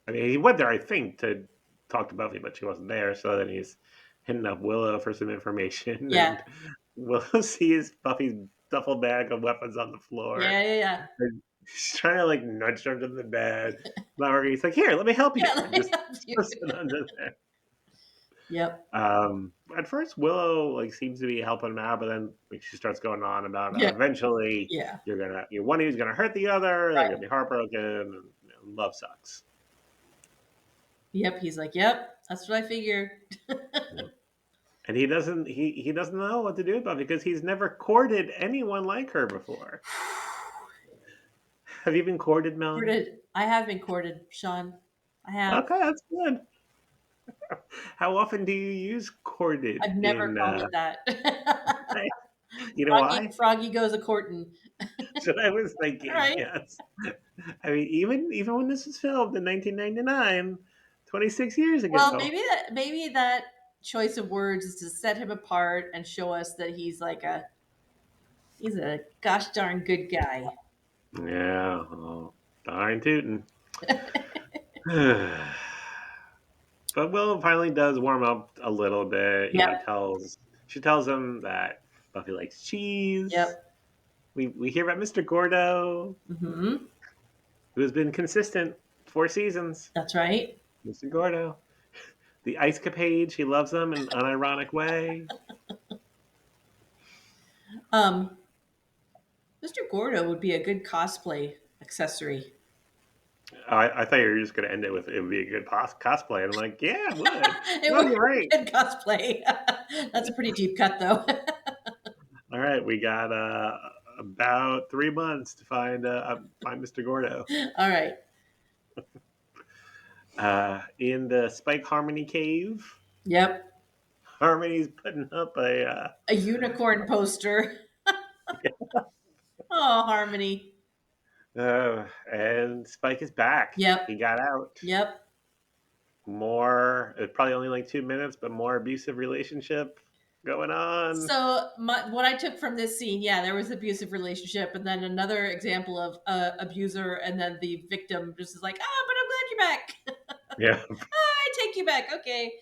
A: I mean, he went there, I think, to talk to Buffy, but she wasn't there. So then he's hitting up Willow for some information.
B: Yeah.
A: And Willow sees Buffy's duffel bag of weapons on the floor.
B: Yeah.
A: And he's trying to like nudge her to the bed. Not working. He's like, "Here, let me help you."
B: Yeah, let me help you.
A: Under there.
B: Yep.
A: At first, Willow like seems to be helping him out, but then like, she starts going on about
B: Yeah.
A: eventually
B: Yeah.
A: you're one of you's gonna hurt the other. They're
B: Right.
A: gonna be heartbroken. And, love sucks.
B: Yep. He's like, yep, that's what I figured.
A: Yeah. And he doesn't know what to do about it because he's never courted anyone like her before. Have you been courted, Melanie?
B: Courted. I have been courted, Sean. I have.
A: Okay, that's good. How often do you use courted
B: I've never
A: in?
B: called it that.
A: You know why?
B: Froggy goes a courting.
A: That's what I was
B: All
A: thinking.
B: right.
A: Yes. I mean, even when this was filmed in 1999, 26 years
B: Well,
A: ago.
B: maybe that choice of words is to set him apart and show us that he's a gosh darn good guy.
A: Yeah. Oh, darn tootin'. But Will finally does warm up a little bit.
B: Yep.
A: She tells him that Buffy likes cheese.
B: Yep.
A: We hear about Mr. Gordo,
B: Hmm.
A: who has been consistent 4 seasons.
B: That's right.
A: Mr. Gordo. The ice capade, she loves them in an unironic way.
B: Mr. Gordo would be a good cosplay accessory.
A: I thought you were just going to end it with it would be a good cosplay. And I'm like, yeah, it would.
B: It
A: No,
B: would
A: you're
B: be
A: right.
B: a good cosplay. That's a pretty deep cut, though.
A: All right, we got about 3 months to find Mr. Gordo.
B: All right.
A: In the Spike Harmony cave,
B: Yep.
A: Harmony's putting up
B: A unicorn poster. Oh, Harmony.
A: and Spike is back.
B: Yep.
A: He got out.
B: Yep.
A: More, it's probably only like 2 minutes, but more abusive relationship going on.
B: So what I took from this scene, yeah, there was abusive relationship, and then another example of abuser, and then the victim just is like, but I'm glad you're back.
A: Yeah.
B: I take you back, okay.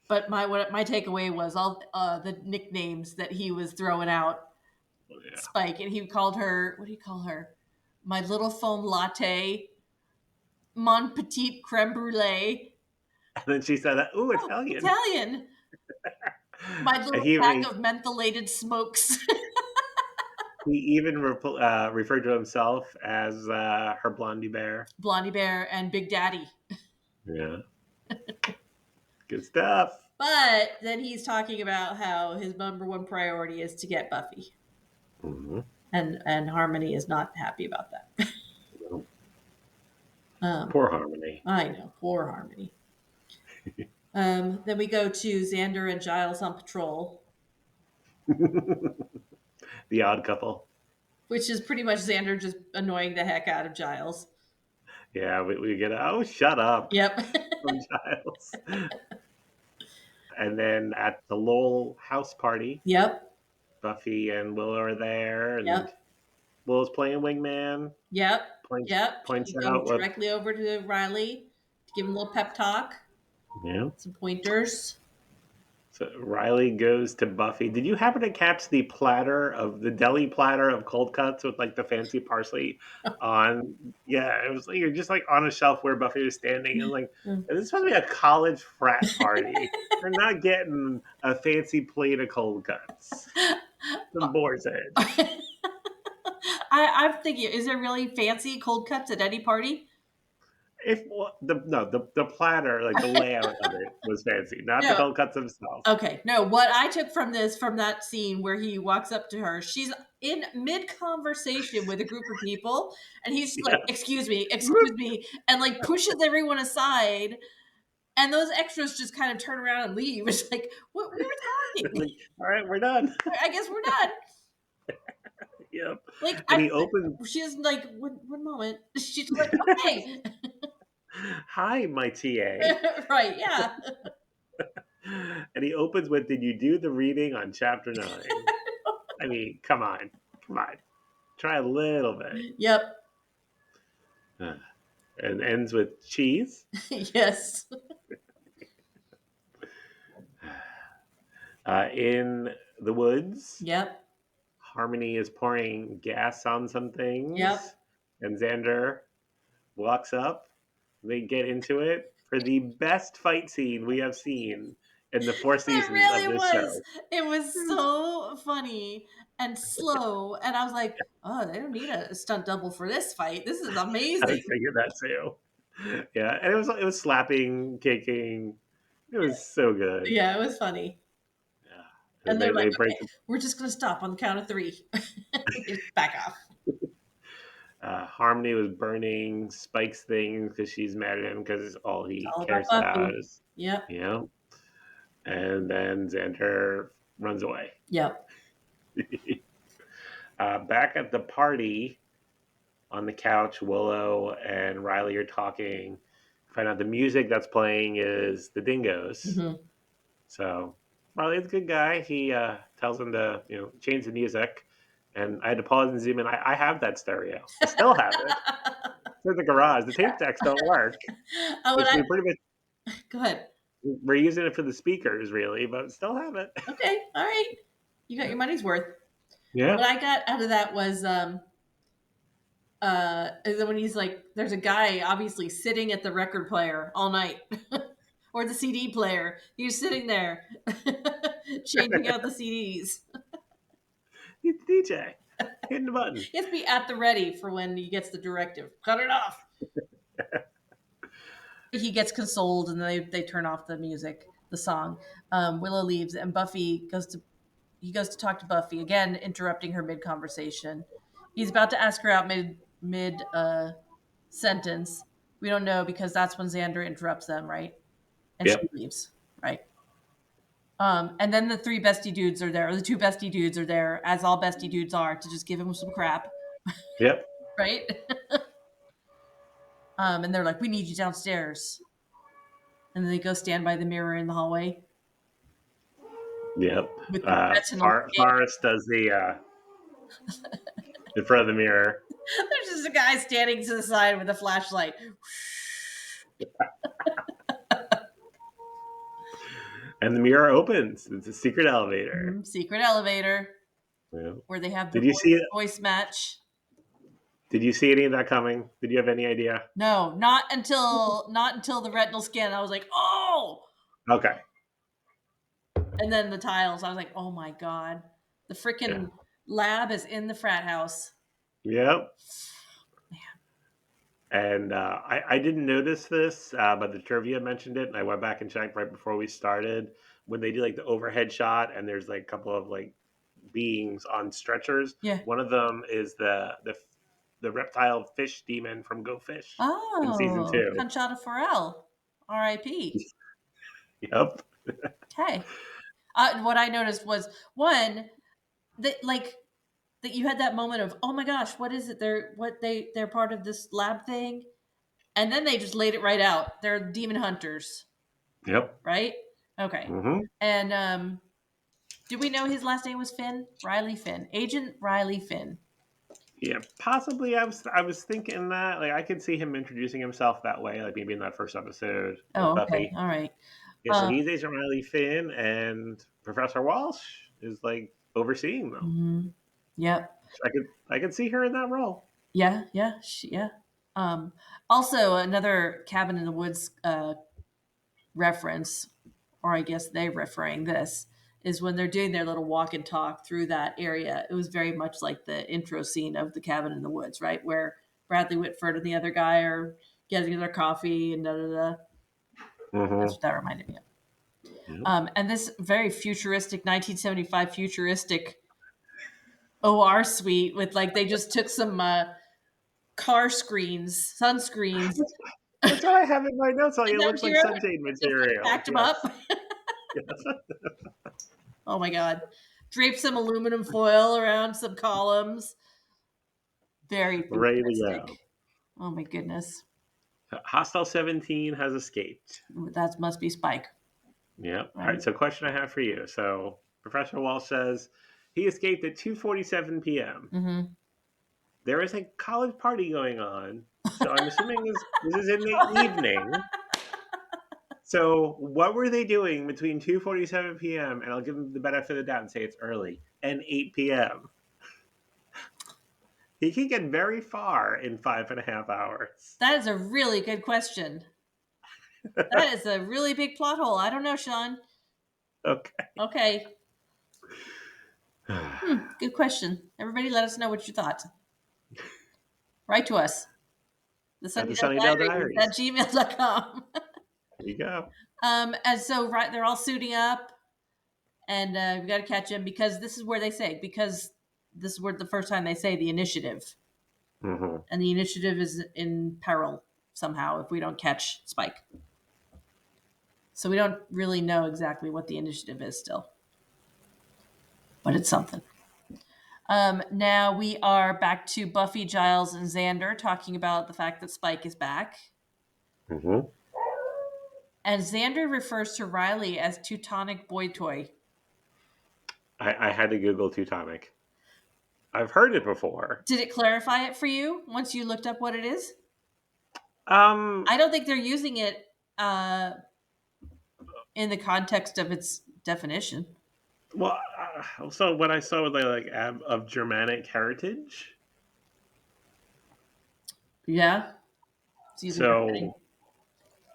B: But my takeaway was all the nicknames that he was throwing out.
A: Yeah.
B: Spike, and he called her. What do you call her? My little foam latte, mon petite creme brulee.
A: And then she said, "Ooh, Italian."
B: Italian. My
A: And
B: little bag of mentholated smokes.
A: he even referred to himself as her Blondie Bear.
B: Blondie Bear and Big Daddy.
A: Yeah. Good stuff.
B: But then he's talking about how his number one priority is to get Buffy.
A: Mm-hmm.
B: And Harmony is not happy about that.
A: Poor Harmony.
B: I know, poor Harmony. Then we go to Xander and Giles on patrol.
A: The odd couple.
B: Which is pretty much Xander just annoying the heck out of Giles.
A: Yeah, we get shut up.
B: Yep.
A: From Giles. And then at the Lowell house party.
B: Yep.
A: Buffy and Willow are there. And
B: yep.
A: Willow's playing wingman.
B: Yep.
A: Points
B: He
A: out
B: goes directly over to Riley to give him a little pep talk.
A: Yeah.
B: Some pointers.
A: So Riley goes to Buffy. Did you happen to catch the deli platter of cold cuts with like the fancy parsley on? Yeah, it was like you're just like on a shelf where Buffy was standing and like this is supposed to be a college frat party. We're not getting a fancy plate of cold cuts. Some Boar's Edge.
B: I'm thinking, is there really fancy cold cuts at any party?
A: The platter, like the layout of it was fancy, not the cold cuts themselves.
B: Okay, no. What I took from that scene where he walks up to her, she's in mid conversation with a group of people, and he's like, excuse me," and like pushes everyone aside, and those extras just kind of turn around and leave. It's like, what? We were talking.
A: Like, all right, we're done.
B: I guess we're done.
A: Yep.
B: Like,
A: and he opens.
B: She's like, one moment. She's like, okay.
A: Hi, my TA.
B: Right, yeah.
A: And he opens with, "Did you do the reading on chapter 9?" I mean, come on. Try a little bit.
B: Yep.
A: And ends with cheese.
B: Yes.
A: In the woods.
B: Yep.
A: Harmony is pouring gas on some things.
B: Yep.
A: And Xander walks up. They get into it for the best fight scene we have seen in the four
B: It
A: seasons of
B: really
A: this
B: was.
A: show.
B: It was so funny and slow. And I was like, oh, they don't need a stunt double for this fight. This is
A: I
B: amazing.
A: was thinking that too. Yeah, and it was slapping, kicking. It was so good.
B: Yeah, it was funny.
A: Yeah,
B: And they're
A: they
B: like,
A: break.
B: okay, we're just going to stop on the count of 3. Just back off.
A: Harmony was burning Spike's things because she's mad at him because all
B: It's
A: he
B: all about
A: cares about
B: Buffy.
A: is,
B: Yep.
A: you know. And then Xander runs away.
B: Yep.
A: Back at the party on the couch, Willow and Riley are talking. Find out the music that's playing is the Dingoes.
B: hmm
A: So Riley's a good guy. He tells him to change the music. And I had to pause and zoom in. I have that stereo. I still have it. It's in the garage. The tape decks don't work,
B: Oh,
A: which we pretty much
B: go ahead.
A: we're using it for the speakers, really, but still have it.
B: Okay. All right. You got your money's worth.
A: Yeah.
B: What I got out of that was and then when he's like, there's a guy obviously sitting at the record player all night or the CD player. He's sitting there changing out the CDs.
A: He's the DJ hitting the button.
B: He has to be at the ready for when he gets the directive. Cut it off. He gets consoled and they turn off the music, the song. Willow leaves and Buffy goes to talk to Buffy again, interrupting her mid conversation. He's about to ask her out mid sentence. We don't know because that's when Xander interrupts them, right? And
A: Yep.
B: she leaves, right? And then the 3 bestie dudes are there, or the 2 bestie dudes are there, as all bestie dudes are, to just give him some crap,
A: Yep.
B: right? And they're like, "We need you downstairs," and then they go stand by the mirror in the hallway.
A: Yep.
B: With the retinal scan.
A: Forrest does the in front of the mirror.
B: There's just a guy standing to the side with a flashlight.
A: And the mirror opens. It's a secret elevator.
B: Secret elevator
A: Yeah.
B: where they have the
A: Did you see it?
B: voice match.
A: Did you see any of that coming? Did you have any idea?
B: No, not until the retinal scan. I was like, oh.
A: Okay.
B: And then the tiles. I was like, oh my god, the freaking lab is in the frat house.
A: Yep.
B: Man.
A: And I didn't notice this, but the trivia mentioned it, and I went back and checked right before we started when they do like the overhead shot, and there's like a couple of like beings on stretchers.
B: Yeah.
A: One of them is the reptile fish demon from Go Fish in season 2.
B: Conchata Farrell, R.I.P.
A: Yep.
B: Okay. What I noticed was one that you had that moment of, oh my gosh, what is it? They're part of this lab thing, and then they just laid it right out. They're demon hunters,
A: Yep.
B: right? Okay.
A: Mm-hmm.
B: And do we know his last name was Finn? Riley Finn, Agent Riley Finn.
A: Yeah, possibly. I was thinking that like I could see him introducing himself that way, like maybe in that first episode.
B: Oh,
A: with
B: okay,
A: Buffy.
B: all right.
A: Yeah, so he's Agent Riley Finn, and Professor Walsh is like overseeing them.
B: Mm-hmm. Yep.
A: So I could see her in that role.
B: Yeah. Also, another Cabin in the Woods reference, or I guess they referring this, is when they're doing their little walk and talk through that area. It was very much like the intro scene of the Cabin in the Woods, right? Where Bradley Whitford and the other guy are getting their coffee and da-da-da.
A: Mm-hmm.
B: That's what that reminded me of. Yep. And this very futuristic, 1975 futuristic OR suite with like, they just took some car screens, sunscreens.
A: That's what I have in my notes. It looks like sunshade material.
B: Packed them up. Oh my god! Drape some aluminum foil around some columns. Very
A: ready to go.
B: Oh my goodness!
A: Hostile 17 has escaped.
B: That must be Spike.
A: Yep. All right. So, question I have for you. So, Professor Walsh says he escaped at 2:47 p.m.
B: Mm-hmm.
A: There is a college party going on, so I'm assuming this is in the evening. So, what were they doing between 2:47 p.m. and I'll give them the benefit of the doubt and say it's early and 8 p.m. He can get very far in 5.5 hours.
B: That is a really good question. That is a really big plot hole. I don't know, Sean.
A: Okay.
B: Okay. Good question. Everybody let us know what you thought. Write to us. The
A: At the
B: Sunnydale
A: Sunnydale
B: Diaries at
A: Diaries.
B: gmail.com.
A: There you go.
B: And so right, they're all suiting up, and we got to catch him because this is where they say because this is where the first time they say the initiative,
A: Hmm.
B: and the initiative is in peril somehow if we don't catch Spike. So we don't really know exactly what the initiative is still, but it's something. Now we are back to Buffy, Giles, and Xander talking about the fact that Spike is back.
A: Hmm.
B: And Xander refers to Riley as Teutonic Boy Toy.
A: I had to Google Teutonic. I've heard it before.
B: Did it clarify it for you once you looked up what it is?
A: Um,
B: I don't think they're using it in the context of its definition.
A: well, so what I saw was like of Germanic heritage.
B: Yeah, it's using her thing.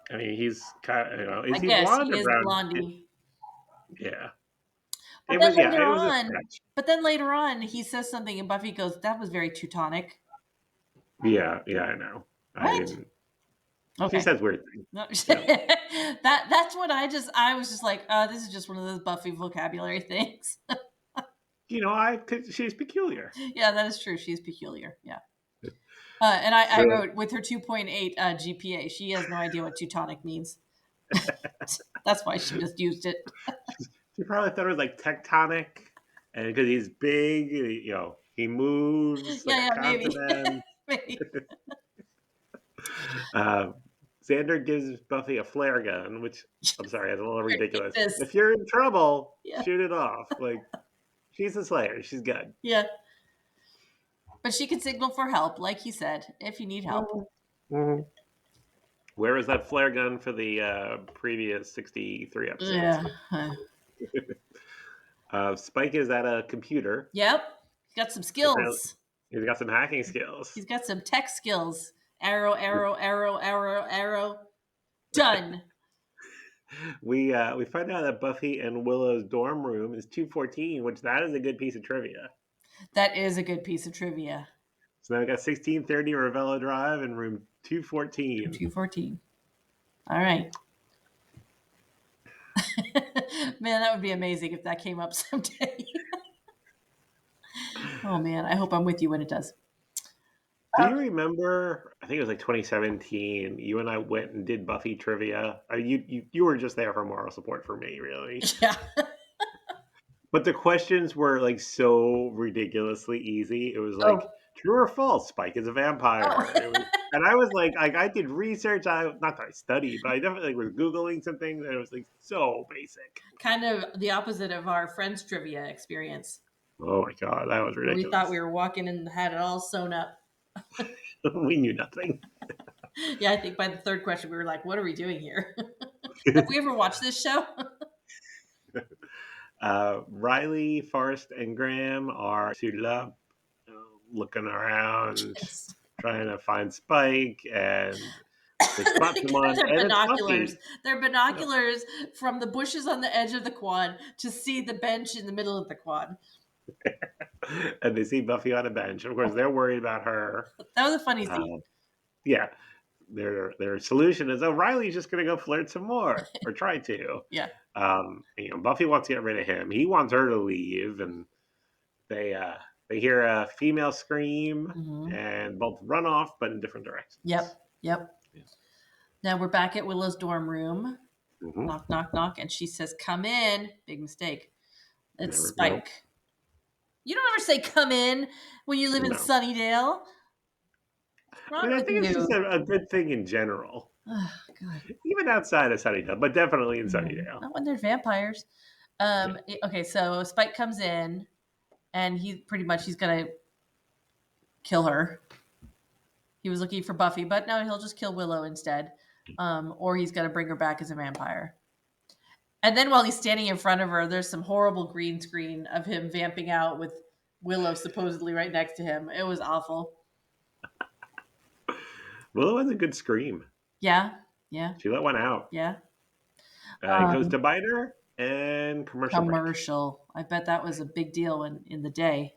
A: So I mean, he's kind of,
B: I
A: is he
B: guess
A: blonde
B: he
A: or
B: is
A: brown?
B: Blondie.
A: Yeah,
B: But then
A: yeah,
B: later
A: it was a
B: on,
A: stretch.
B: he says something, and Buffy goes, "That was very Teutonic."
A: Yeah, yeah, I know. I
B: What?
A: didn't. She
B: Okay.
A: says weird things.
B: No.
A: Yeah.
B: That's what I was just like, this is just one of those Buffy vocabulary things.
A: She's peculiar.
B: Yeah, that is true. She's peculiar. Yeah. And I
A: So
B: wrote with her 2.8 GPA, she has no idea what Teutonic means. That's why she just used it.
A: she probably thought it was like tectonic, and because he's big, he moves like
B: Yeah,
A: a
B: yeah, maybe.
A: continent.
B: Maybe.
A: Uh, Xander gives Buffy a flare gun, which I'm sorry, it's a little
B: Take
A: ridiculous.
B: this.
A: If you're in trouble,
B: Yeah.
A: shoot it off. Like she's a Slayer, she's good.
B: Yeah. But she can signal for help, like he said, if you need help.
A: Mm-hmm. Where was that flare gun for the previous 63 episodes?
B: Yeah.
A: Spike is at a computer.
B: Yep. He's got some
A: Apparently,
B: skills.
A: he's got some hacking skills.
B: He's got some tech skills. Arrow, arrow, arrow, arrow, arrow. Done.
A: We find out that Buffy and Willow's dorm room is 214, which that is a good piece of trivia.
B: That is a good piece of trivia.
A: So now we got 1630 Ravello Drive and room 214.
B: 214. All right. Man, that would be amazing if that came up someday. Oh man, I hope I'm with you when it does.
A: Do you remember? I think it was like 2017. You and I went and did Buffy trivia. You were just there for moral support for me, really.
B: Yeah.
A: But the questions were like so ridiculously easy. It was like
B: Oh.
A: true or false. Spike is a vampire.
B: Oh.
A: And I was like, I did research. Not that I studied, but I definitely was googling some things, and it was like so basic.
B: Kind of the opposite of our Friends trivia experience.
A: Oh my god, that was ridiculous.
B: We thought we were walking and had it all sewn up.
A: We knew nothing.
B: Yeah, I think by the third question we were like, "What are we doing here?" Have we ever watched this show?
A: Riley, Forrest, and Graham are suited up, looking around,
B: Yes.
A: trying to find Spike, and they spot someone,
B: They're
A: and it's
B: binoculars.
A: Buffy.
B: They're binoculars from the bushes on the edge of the quad to see the bench in the middle of the quad.
A: And they see Buffy on a bench. Of course, they're worried about her.
B: That was a funny scene.
A: Yeah. Their solution is, Riley's just going to go flirt some more, or try to.
B: Yeah.
A: Buffy wants to get rid of him. He wants her to leave, and they hear a female scream, and both run off, but in different directions.
B: Yep. Yeah. Now we're back at Willow's dorm room.
A: Mm-hmm.
B: Knock, knock, knock, and she says, "Come in." Big mistake. It's Spike.
A: Nope.
B: You don't ever say "come in" when you live in Sunnydale.
A: I think it's just a good thing in general.
B: Oh, God.
A: Even outside of Sunnydale, but definitely in Sunnydale.
B: Not when they're vampires. Okay, so Spike comes in, and he's going to kill her. He was looking for Buffy, but no, he'll just kill Willow instead. Or he's going to bring her back as a vampire. And then while he's standing in front of her, there's some horrible green screen of him vamping out with Willow supposedly right next to him. It was awful.
A: Willow has a good scream.
B: Yeah.
A: She let one out.
B: Yeah.
A: It goes to bite her, and commercial break.
B: Commercial. I bet that was a big deal in the day,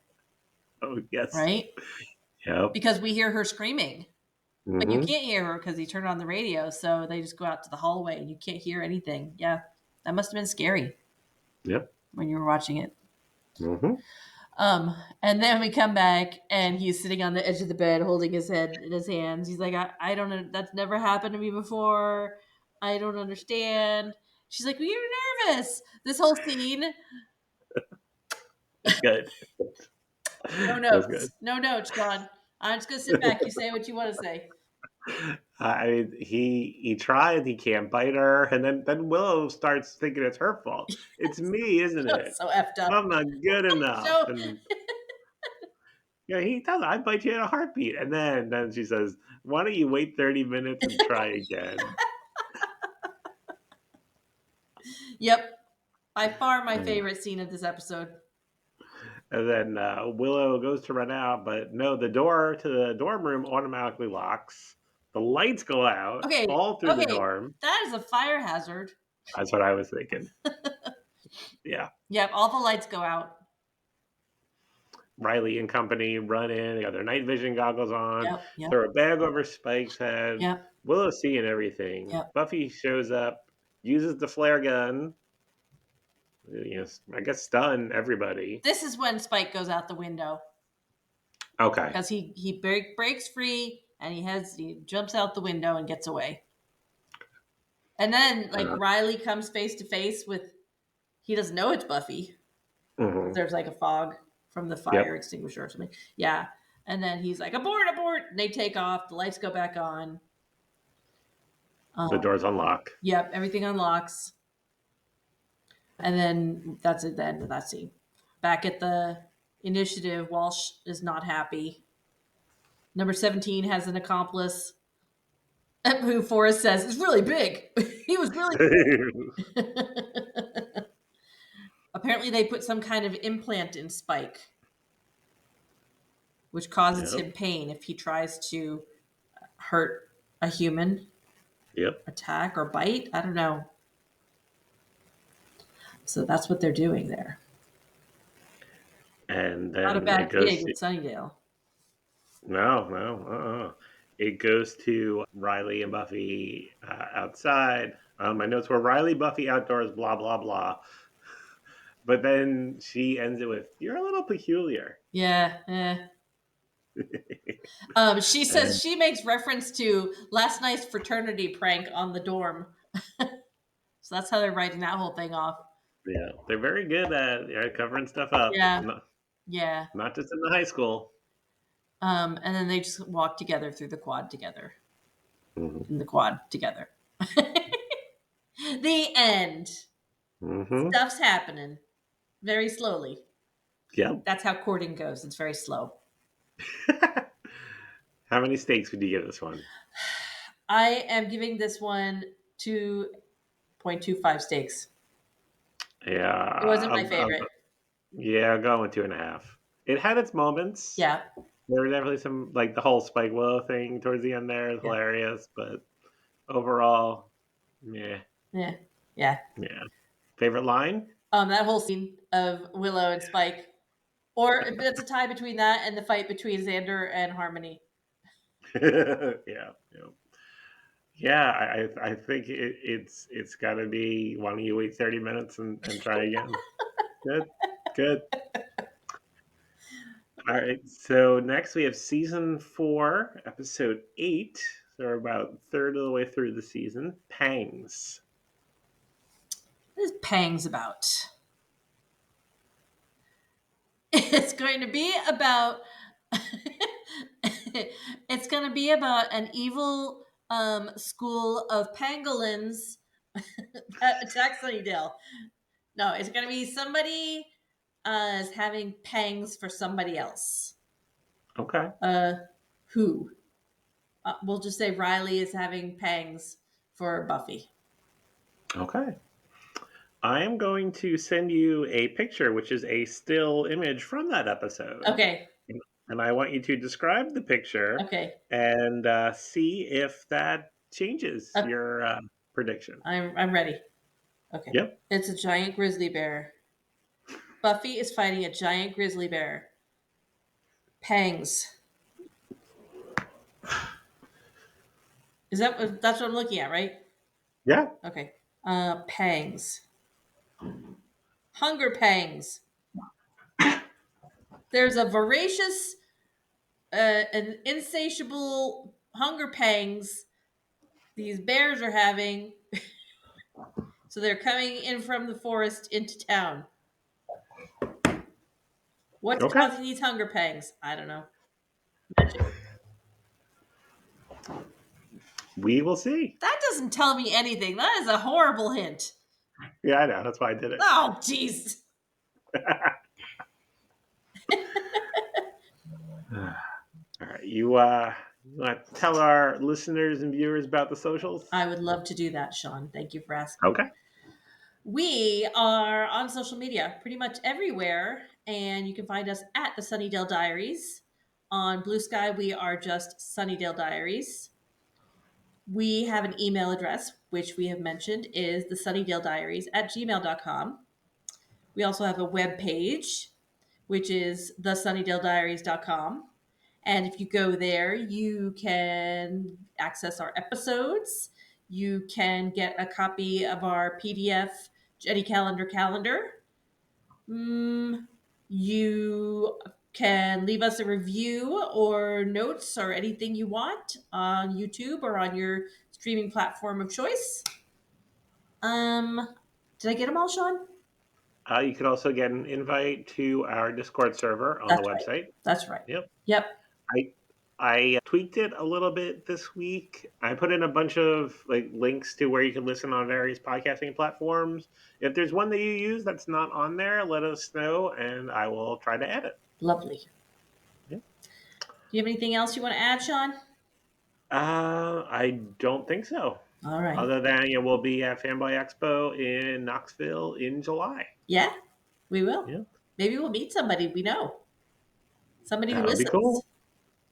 A: Oh, yes.
B: right?
A: Yep.
B: Because we hear her screaming, but you
A: Mhm.
B: can't hear her because he turned on the radio. So they just go out to the hallway and you can't hear anything. Yeah, that must have been scary
A: Yep.
B: when you were watching it.
A: Mhm.
B: And then we come back and he's sitting on the edge of the bed holding his head in his hands. He's like, I don't know. That's never happened to me before. I don't understand. She's like, well, you're nervous. This whole scene,
A: Good.
B: no
A: That was good.
B: notes. No notes, Sean. I'm just going to sit back. You say what you want to say.
A: I mean, he tried. He can't bite her, and then Willow starts thinking it's her fault. It's me, isn't it?
B: So effed up.
A: I'm not good enough.
B: So,
A: And yeah, he does. I bite you in a heartbeat. And then she says, "Why don't you wait 30 minutes and try again?"
B: yep. By far my
A: Mm.
B: favorite scene of this episode.
A: And then Willow goes to run out, but no, the door to the dorm room automatically locks. The lights go out
B: Okay.
A: all through the dorm.
B: That is a fire hazard.
A: That's what I was thinking. Yeah.
B: Yep. All the lights go out.
A: Riley and company run in. They got their night vision goggles on.
B: Yep.
A: Throw a bag over Spike's head.
B: Yep.
A: Willow's seeing everything.
B: Yep.
A: Buffy shows up, uses the flare gun. I guess stun everybody.
B: This is when Spike goes out the window.
A: Okay.
B: Because he breaks free and he jumps out the window and gets away. And then Riley comes face to face with, he doesn't know it's Buffy.
A: Mm-hmm.
B: There's like a fog from the fire extinguisher or something. Yeah. And then he's like, abort. And they take off. The lights go back on.
A: The doors unlock.
B: Yep. Everything unlocks. And then that's it. The end of that scene. Back at the initiative, Walsh is not happy. Number 17 has an accomplice who Forrest says is really big. He was really big. Apparently, they put some kind of implant in Spike, which causes him pain if he tries to hurt a human.
A: Yep.
B: Attack or bite. I don't know. So that's what they're doing there.
A: And then
B: Not a bad gig with Sunnydale.
A: No. It goes to Riley and Buffy outside. My notes were Riley, Buffy outdoors, blah, blah, blah. But then she ends it with, "You're a little peculiar."
B: Yeah. She says she makes reference to last night's fraternity prank on the dorm. So that's how they're writing that whole thing off.
A: Yeah, they're very good at covering stuff up.
B: Yeah.
A: Not just in the high school.
B: And then they just walk together through the quad together.
A: Mm-hmm.
B: In the quad together. The end.
A: Mm-hmm.
B: Stuff's happening very slowly.
A: Yep.
B: That's how courting goes. It's very slow.
A: How many stakes would you give this one?
B: I am giving this one 2.25 stakes.
A: Yeah.
B: It wasn't my favorite.
A: Yeah, going with 2.5. It had its moments.
B: Yeah.
A: There were definitely some, like the whole Spike Willow thing towards the end there is hilarious, but overall, yeah. Favorite line?
B: That whole scene of Willow and Spike. Or it's a tie between that and the fight between Xander and Harmony.
A: Yeah. I think it's got to be, why don't you wait 30 minutes and try again? Good. All right, so next we have season 4, episode 8. So we're about a third of the way through the season. Pangs.
B: What is Pangs about? It's going to be about an evil school of pangolins that attack Sunnydale. No, it's going to be somebody is having pangs for somebody else.
A: Okay.
B: Who? We'll just say Riley is having pangs for Buffy.
A: Okay. I am going to send you a picture, which is a still image from that episode.
B: Okay.
A: And I want you to describe the picture.
B: Okay.
A: And see if that changes your prediction.
B: I'm ready. Okay.
A: Yep.
B: It's a giant grizzly bear. Buffy is fighting a giant grizzly bear. Pangs. That's what I'm looking at, right?
A: Yeah.
B: Okay. Pangs. Hunger pangs. There's a voracious, an insatiable hunger pangs these bears are having. So they're coming in from the forest into town. What's
A: Okay.
B: causing these hunger pangs? I don't know.
A: We will see.
B: That doesn't tell me anything. That is a horrible hint.
A: Yeah, I know. That's why I did it.
B: Oh, jeez.
A: All right. You want to tell our listeners and viewers about the socials?
B: I would love to do that, Sean. Thank you for asking.
A: Okay.
B: We are on social media pretty much everywhere, and you can find us at the Sunnydale Diaries. On Blue Sky, we are just Sunnydale Diaries. We have an email address, which we have mentioned is the Sunnydale Diaries at gmail.com. We also have a web page, which is thesunnydalediaries.com. And if you go there, you can access our episodes. You can get a copy of our PDF Jenny calendar. You can leave us a review or notes or anything you want on YouTube or on your streaming platform of choice. Did I get them all, Sean?
A: You could also get an invite to our Discord server on the
B: That's right.
A: website.
B: That's right.
A: Yep.
B: Yep.
A: I tweaked it a little bit this week. I put in a bunch of like links to where you can listen on various podcasting platforms. If there's one that you use that's not on there, let us know and I will try to add it.
B: Lovely.
A: Yeah.
B: Do you have anything else you want to add, Sean?
A: I don't think so.
B: All right.
A: Other than we'll be at Fanboy Expo in Knoxville in July.
B: Yeah, we will.
A: Yeah.
B: Maybe we'll meet somebody we know. Somebody who
A: That would be
B: listens.
A: cool.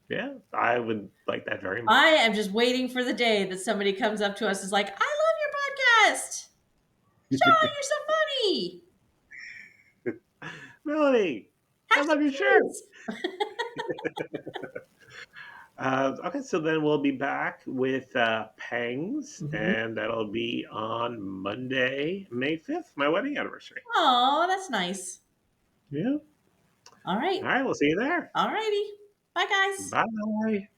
A: Yeah, I would like that very much.
B: I am just waiting for the day that somebody comes up to us and is like, I love your podcast. Sean, you're so funny.
A: Melanie, I love your shirt. Okay, so then we'll be back with Pangs, and that'll be on Monday, May 5th, my wedding anniversary.
B: Oh, that's nice.
A: Yeah.
B: All right.
A: All right, we'll see you there.
B: All righty. Bye, guys.
A: Bye.